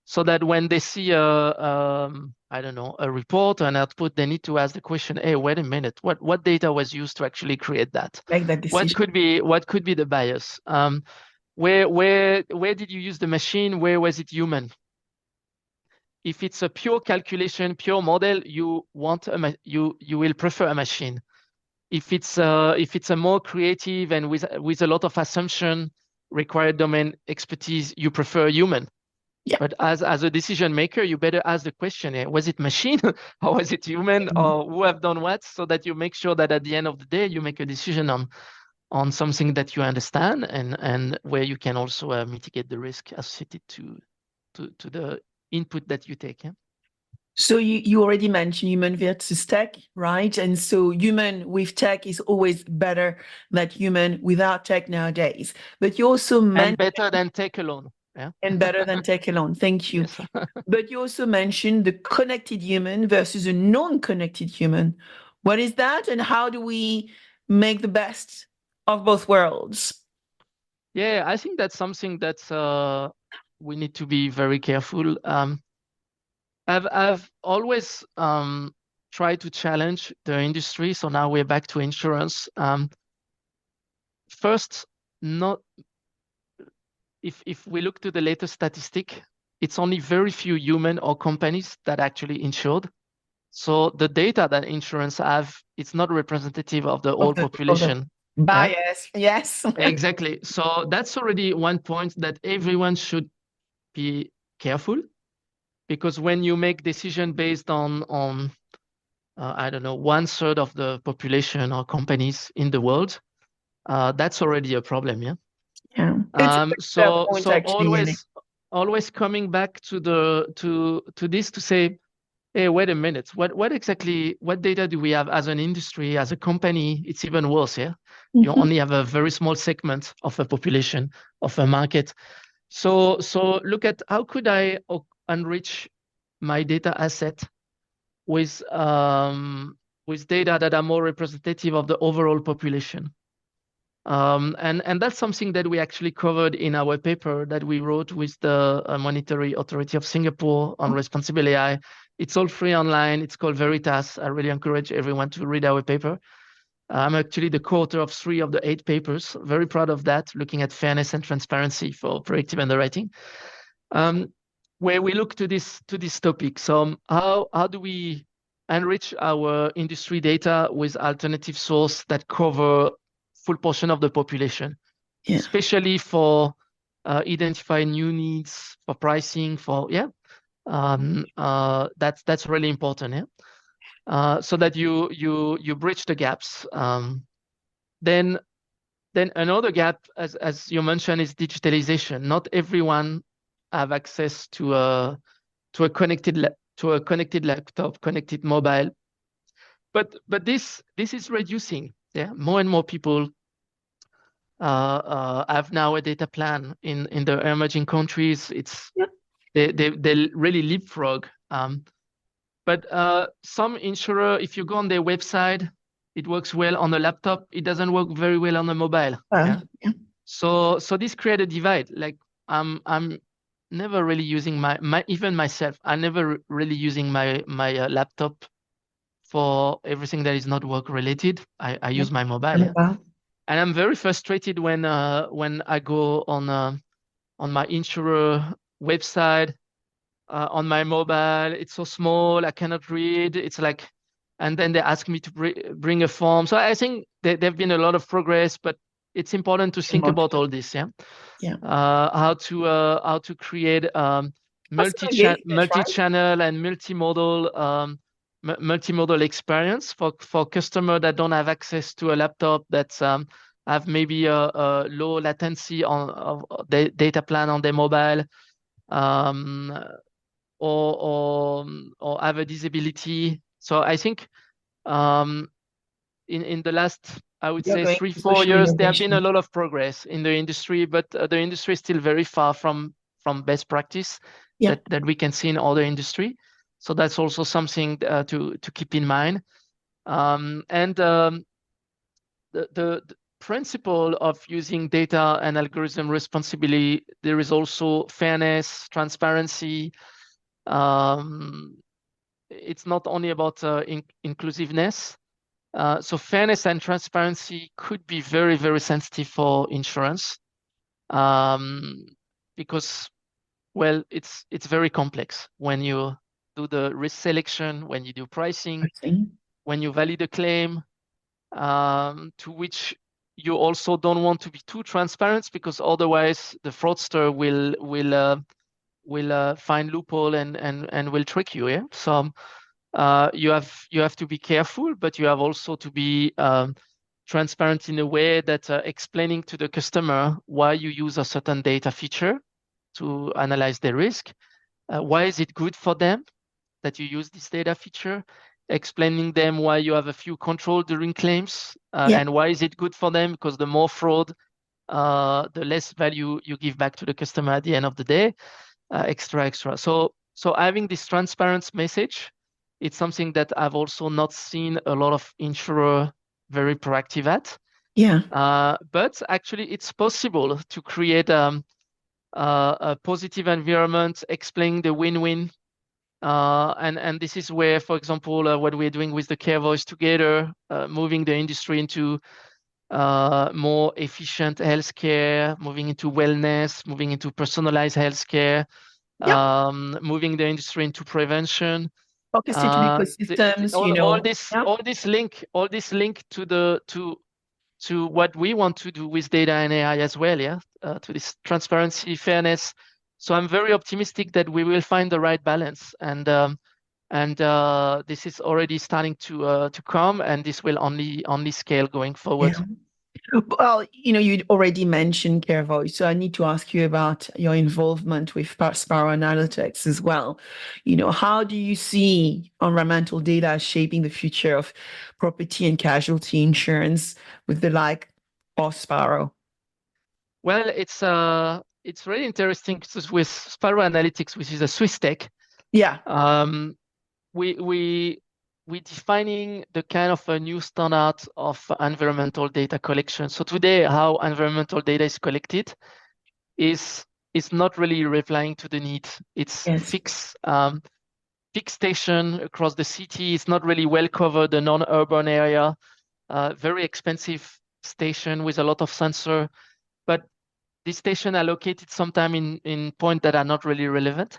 so that when they see I don't know, a report or an output, they need to ask the question, hey, wait a minute, what data was used to actually create that? Make that decision. What could be the bias? Where did you use the machine? Where was it human? If it's a pure calculation, pure model, you will prefer a machine. If it's a more creative and with a lot of assumption, required domain expertise, you prefer a human. Yeah. But as a decision maker, you better ask the question: was it machine, or was it human, or who have done what? So that you make sure that at the end of the day, you make a decision on something that you understand, and where you can also mitigate the risk associated to the input that you take. Yeah? So you already mentioned human versus tech, right? And so human with tech is always better than human without tech nowadays. But you also And mentioned, better than take alone. Yeah. and better than tech alone. Thank you. Yes. But you also mentioned the connected human versus a non-connected human. What is that, and how do we make the best of both worlds? Yeah, I think that's something that we need to be very careful. I've always try to challenge the industry. So now we're back to insurance. First, not if we look to the latest statistic, it's only very few human or companies that actually insured. So the data that insurance have, it's not representative of the whole Of the population. Yeah, bias. Yes. exactly. So that's already one point that everyone should be careful, because when you make decision based on I don't know, 1/3 of the population or companies in the world, that's already a problem. Yeah. Yeah. It's a fair So point, so actually, Yannick. always coming back to this to say, hey, wait a minute, what exactly, what data do we have as an industry, as a company? It's even worse. Yeah. You Mhm. only have a very small segment of a population, of a market. So look at how could I enrich my data asset with data that are more representative of the overall population. And that's something that we actually covered in our paper that we wrote with the Monetary Authority of Singapore on responsible AI. It's all free online. It's called Veritas. I really encourage everyone to read our paper. I'm actually the co-author of 3 of the 8 papers. Very proud of that, looking at fairness and transparency for predictive underwriting, where we look to this topic. So how do we enrich our industry data with alternative source that cover full portion of the population, Yeah. especially for identifying new needs, for pricing, for that's really important. Yeah. So that you bridge the gaps. Then another gap, as you mentioned, is digitalization. Not everyone have access to a connected laptop, connected mobile. But this is reducing. Yeah, more and more people have now a data plan in the emerging countries. It's Yeah. they really leapfrog. But some insurer, if you go on their website, it works well on a laptop. It doesn't work very well on a mobile. Yeah. Yeah. So this create a divide. Like I'm never really using my even myself. I'm never really using my laptop for everything that is not work related. I Yeah. use my The mobile. Yeah. mobile. And I'm very frustrated when I go on my insurer website on my mobile. It's so small, I cannot read. It's like, and then they ask me to bring a form. So I think there've been a lot of progress, but it's important to Still think more to about do. all this. Yeah. Yeah. How to create Customer engagement, right? multi-channel and multimodal multimodal experience for customer that don't have access to a laptop, that have maybe a low latency on of the data plan on their mobile, um, or have a disability. So I think um, in the last, I would You're say, going three, to four social years, there have been a innovation. lot of progress in the industry, but the industry is still very far from best practice Yeah. that we can see in other industry. So that's also something to keep in mind. And the principle of using data and algorithm responsibly, there is also fairness, transparency. Um, it's not only about inclusiveness. So fairness and transparency could be very, very sensitive for insurance, um, because, well, it's very complex when you do the risk selection, when you do I pricing, see. when you validate a claim, to which you also don't want to be too transparent, because otherwise the fraudster will find loophole and will trick you. Yeah. So you have to be careful, but you have also to be transparent in a way that explaining to the customer why you use a certain data feature to analyze the risk. Why is it good for them that you use this data feature? Explaining them why you have a few control during claims, Yeah. and why is it good for them, because the more fraud, the less value you give back to the customer at the end of the day. Extra. So having this transparent message, it's something that I've also not seen a lot of insurer very proactive at. Yeah. But actually, it's possible to create a positive environment, explain the win-win And this is where, for example, what we're doing with the Care Voice together, moving the industry into more efficient healthcare, moving into wellness, moving into personalized healthcare, Yep. moving the industry into prevention. Focus into ecosystems, All Yep. all this link to to what we want to do with data and AI as well, yeah, to this transparency, fairness. So I'm very optimistic that we will find the right balance, and this is already starting to come, and this will only scale going forward. Yeah. Well, you'd already mentioned Care Voice, so I need to ask you about your involvement with Sparrow Analytics as well. How do you see environmental data shaping the future of property and casualty insurance with the like of Sparrow? Well, it's really interesting because with Sparrow Analytics, which is a Swiss tech, Yeah. um, we we we defining the kind of a new standard of environmental data collection. So today, how environmental data is collected is not really replying to the need. It's Yes. fixed station across the city. It's not really well covered the non-urban area. Very expensive station with a lot of sensor, but these stations are located sometime in points that are not really relevant.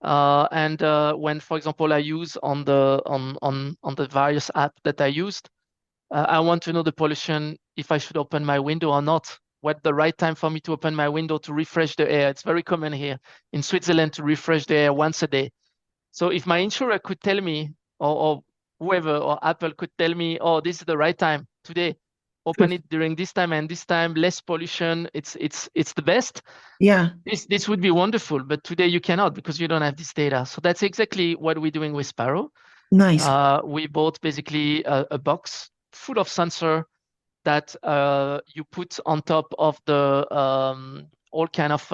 And when, for example, I use on the various app that I used, I want to know the pollution, if I should open my window or not. What the right time for me to open my window to refresh the air? It's very common here in Switzerland to refresh the air once a day. So if my insurer could tell me, or whoever, or Apple could tell me, oh, this is the right time today, open it during this time and this time, less pollution, it's the best. Yeah. This would be wonderful, but today you cannot because you don't have this data. So that's exactly what we're doing with Sparrow. Nice. We bought basically a box full of sensor that you put on top of the all kind of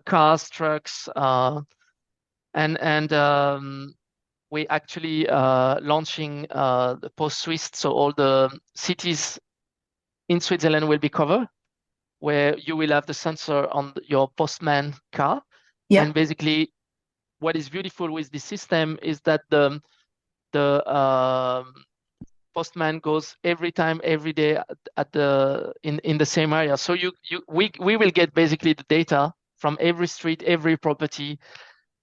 cars, trucks, and we actually launching the post-Swiss, so all the cities in Switzerland will be covered, where you will have the sensor on your postman car. Yeah. And basically, what is beautiful with this system is that the postman goes every time, every day at the in the same area. So we will get basically the data from every street, every property,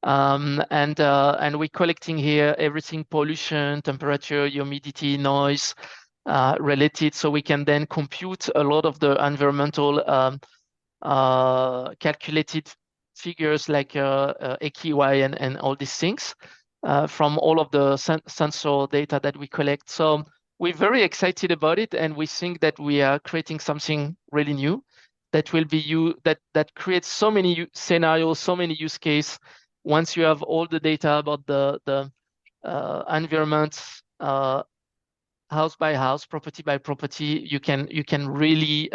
and we're collecting here everything: pollution, temperature, humidity, noise, related, so we can then compute a lot of the environmental calculated figures like AQI and all these things from all of the sensor data that we collect. So we're very excited about it, and we think that we are creating something really new that will be that creates so many scenarios, so many use cases. Once you have all the data about the environment, house by house, property by property, you can really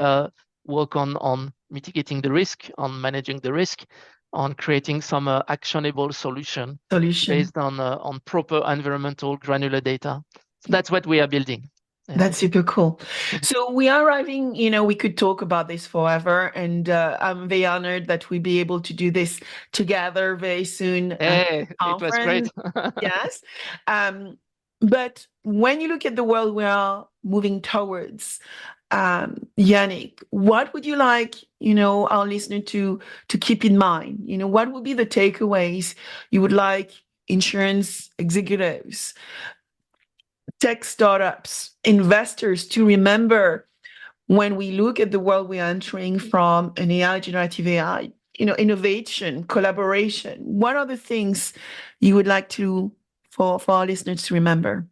work on mitigating the risk, on managing the risk, on creating some actionable solution Solution. based on proper environmental granular data. So that's what we are building. Yeah. That's super cool. So we are arriving, we could talk about this forever, and I'm very honored that we'll be able to do this together very soon at Hey, the it was great. conference. Yes. But when you look at the world we are moving towards, Yannick, what would you like, our listener to keep in mind? What would be the takeaways you would like insurance executives, tech startups, investors to remember when we look at the world we are entering from an AI, generative AI, innovation, collaboration? What are the things you would like for our listeners to remember?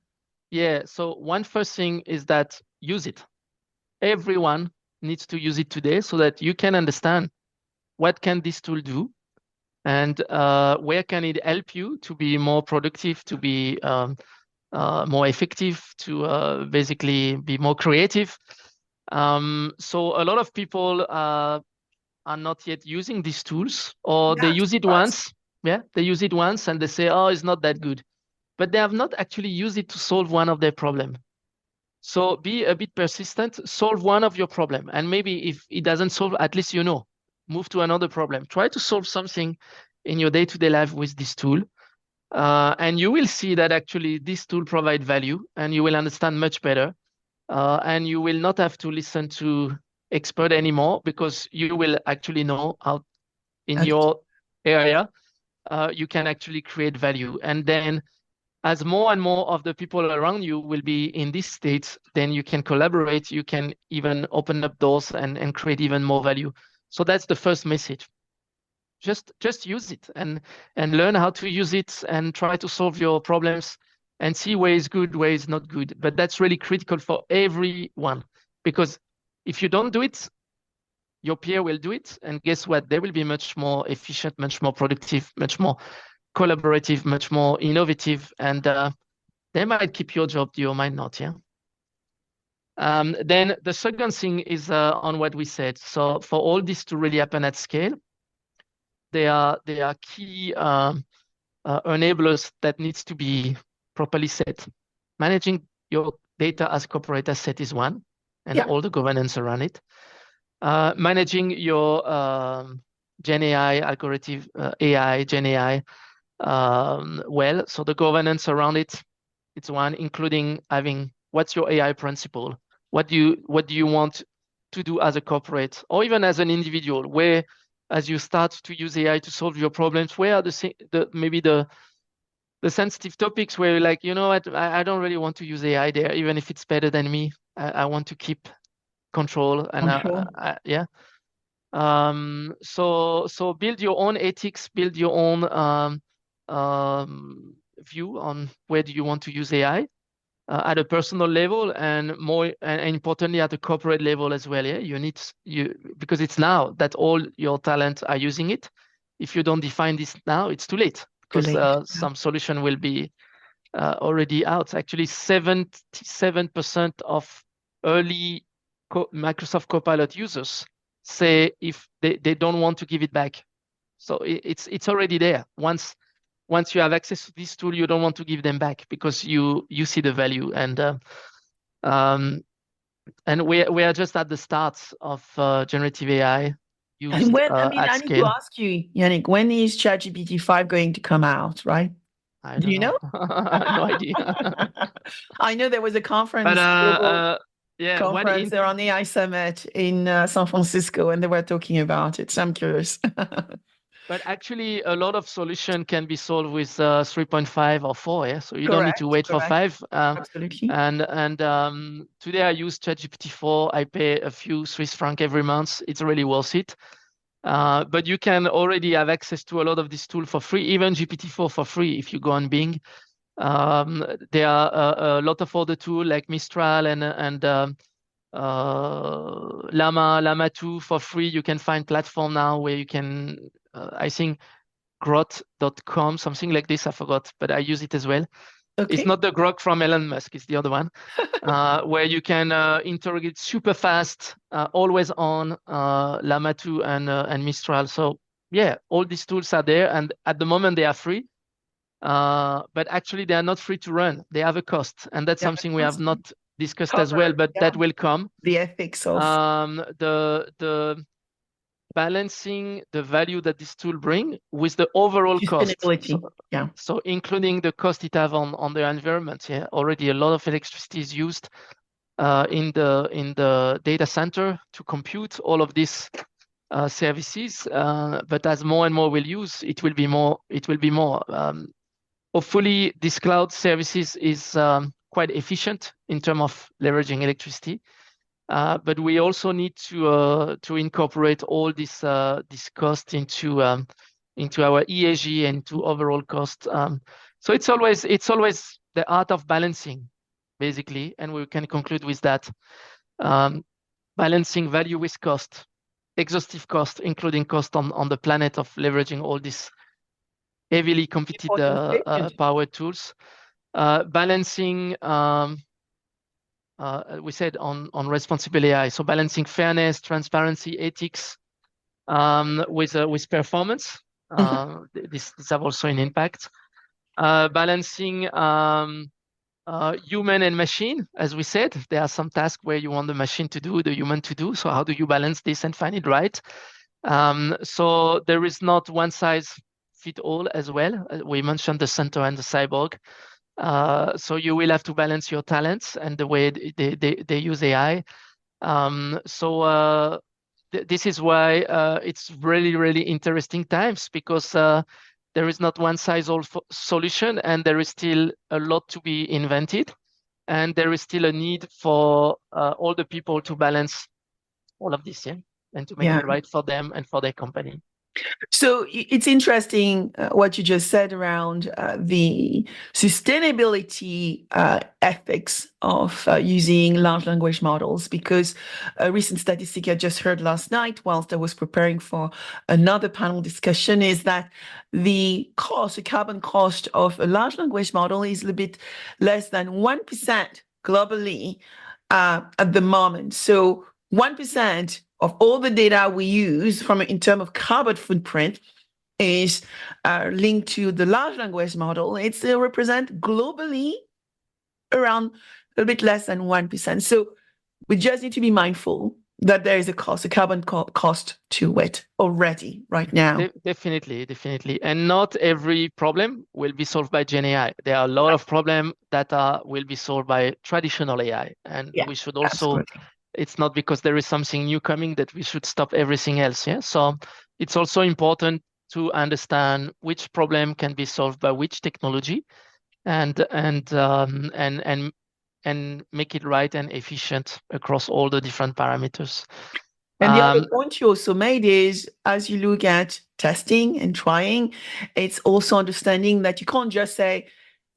Yeah, so one first thing is that use it. Everyone needs to use it today so that you can understand what can this tool do, and where can it help you to be more productive, to be more effective, to basically be more creative. So a lot of people are not yet using these tools, or they Yeah, use it but once. Yeah, they use it once and they say, oh, it's not that good. But they have not actually used it to solve one of their problems. So be a bit persistent, solve one of your problem. And maybe if it doesn't solve, at least move to another problem. Try to solve something in your day-to-day life with this tool. And you will see that actually this tool provide value, and you will understand much better. And you will not have to listen to expert anymore, because you will actually know how in Okay. your area you can actually create value. And then as more and more of the people around you will be in this state, then you can collaborate, you can even open up doors and create even more value. So that's the first message. Just use it and learn how to use it and try to solve your problems and see where is good, where is not good. But that's really critical for everyone, because if you don't do it, your peer will do it. And guess what? They will be much more efficient, much more productive, much more collaborative, much more innovative, and they might keep your job, you might not, yeah. Then the second thing is on what we said. So for all this to really happen at scale, there are key enablers that needs to be properly set. Managing your data as corporate asset is one, and Yeah. all the governance around it. Managing your Gen AI algorithm, AI, Gen AI, well, so the governance around it, it's one, including having what's your AI principle? What do you want to do as a corporate or even as an individual? Where, as you start to use AI to solve your problems, where are the maybe the sensitive topics where you're like, you know what, I don't really want to use AI there, even if it's better than me. I want to keep control and Control. yeah. So build your own ethics, build your own view on where do you want to use AI at a personal level, and more and importantly at a corporate level as well. Yeah, you because it's now that all your talent are using it. If you don't define this now, it's too late, Too because late. Yeah. some solution will be already out. Actually, 77% of early Microsoft Copilot users say if they don't want to give it back. So it's already there. Once you have access to this tool, you don't want to give them back because you see the value. Um, and we are just at the start of generative AI And used when, I mean, at I need to scale. ask you, Yannick, when is ChatGPT 5 going to come out, right? I Do don't you know. know? No idea. I know there was a But conference, global yeah, conference there on AI Summit in San Francisco, and they were talking about it. So I'm curious. but actually, a lot of solution can be solved with 3.5 or 4, yeah? So you don't need to Correct, wait for correct. 5. Absolutely. And today I use ChatGPT 4. I pay a few Swiss franc every month. It's really worth it. But you can already have access to a lot of this tool for free, even GPT-4 for free if you go on Bing. There are a lot of other tools like Mistral and Llama 2 for free. You can find platform now where you can, I think, grot.com, something like this. I forgot, but I use it as well. It's Okay. not the Grok from Elon Musk, it's the other one, where you can interrogate super fast, always on Llama 2 and Mistral. So yeah, all these tools are there, and at the moment they are free. But actually, they are not free to run. They have a cost, and that's Yeah, something we have constant not discussed as well, cover. but Yeah. that will come. The ethics of The balancing the value that this tool bring with the overall cost. sustainability. Yeah. So including the cost it have on the environment. Yeah, already a lot of electricity is used in the data center to compute all of these services. But as more and more will use, it will be more. It will be more. Hopefully, this cloud services is quite efficient in terms of leveraging electricity. But we also need to incorporate all this cost into our ESG and to overall cost. So it's always the art of balancing, basically, and we can conclude with that. Balancing value with cost, exhaustive cost, including cost on the planet of leveraging all these heavily competed Important statement. power tools. Balancing, we said on responsible AI, so balancing fairness, transparency, ethics with performance. Mhm. This have also an impact. Balancing human and machine, as we said, there are some tasks where you want the machine to do, the human to do. So how do you balance this and find it right? So there is not one size fit all as well. We mentioned the centaur and the cyborg. So you will have to balance your talents and the way they use AI. This is why it's really, really interesting times, because there is not one size all solution, and there is still a lot to be invented, and there is still a need for all the people to balance all of this, yeah, and to make it right for them and for their company. So it's interesting what you just said around the sustainability ethics of using large language models, because a recent statistic I just heard last night whilst I was preparing for another panel discussion is that the carbon cost of a large language model is a little bit less than 1% globally at the moment. So 1% of all the data we use in terms of carbon footprint is linked to the large language model. It still represents globally around a little bit less than 1%. So we just need to be mindful that there is a carbon cost to it already right now. Definitely. And not every problem will be solved by GenAI. There are a lot of problems that will be solved by traditional AI. And we should also, it's not because there is something new coming that we should stop everything else. Yeah. So it's also important to understand which problem can be solved by which technology, and make it right and efficient across all the different parameters. And the other point you also made is, as you look at testing and trying, it's also understanding that you can't just say,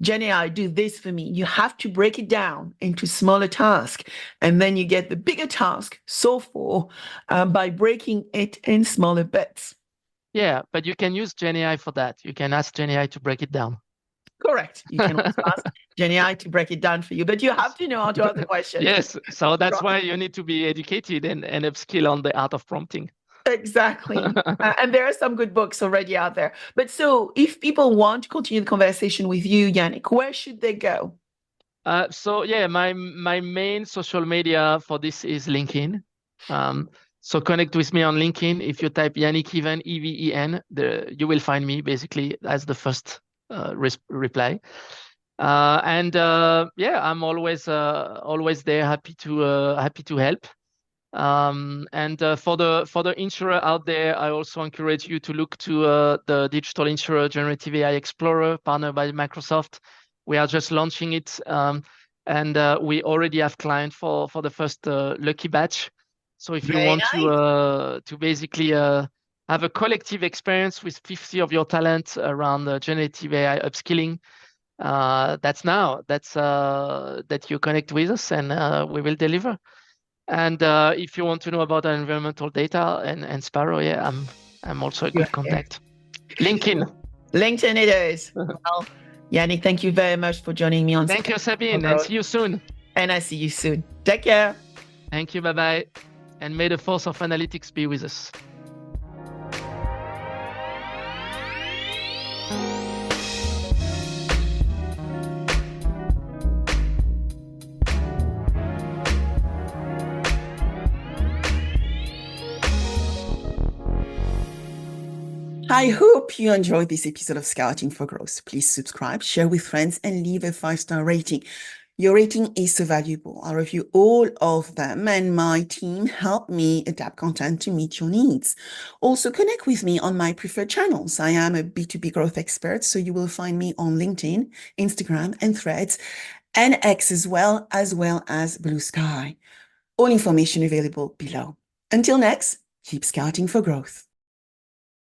GenAI, do this for me. You have to break it down into smaller tasks, and then you get the bigger task solved for by breaking it in smaller bits. Yeah, but you can use GenAI for that. You can ask GenAI to break it down. Correct. You can also ask GenAI to break it down for you, but you have to know how to ask the question. Yes, so that's why you need to be educated and upskill on the art of prompting. Exactly. And there are some good books already out there. But so if people want to continue the conversation with you, Yannick, where should they go? So yeah, my main social media for this is LinkedIn. So connect with me on LinkedIn. If you type Yannick Even, Even, you will find me basically as the first reply. Yeah, I'm always there, happy to help. For the insurer out there, I also encourage you to look to the digital insurer Generative AI Explorer, partnered by Microsoft. We are just launching it, and we already have clients for the first lucky batch. So if you want to basically have a collective experience with 50 of your talent around generative AI upskilling, that's that you connect with us, and we will deliver. And if you want to know about our environmental data and Sparrow, yeah, I'm also a good contact. LinkedIn it is. Well, Yannick, thank you very much for joining me on. Thank you, Sabine, and see you soon. And I see you soon. Take care. Thank you. Bye-bye. And may the force of analytics be with us. I hope you enjoyed this episode of Scouting for Growth. Please subscribe, share with friends, and leave a 5-star rating. Your rating is so valuable. I review all of them, and my team help me adapt content to meet your needs. Also, connect with me on my preferred channels. I am a B2B growth expert, so you will find me on LinkedIn, Instagram, and Threads, and X as well as Blue Sky. All information available below. Until next, keep scouting for growth.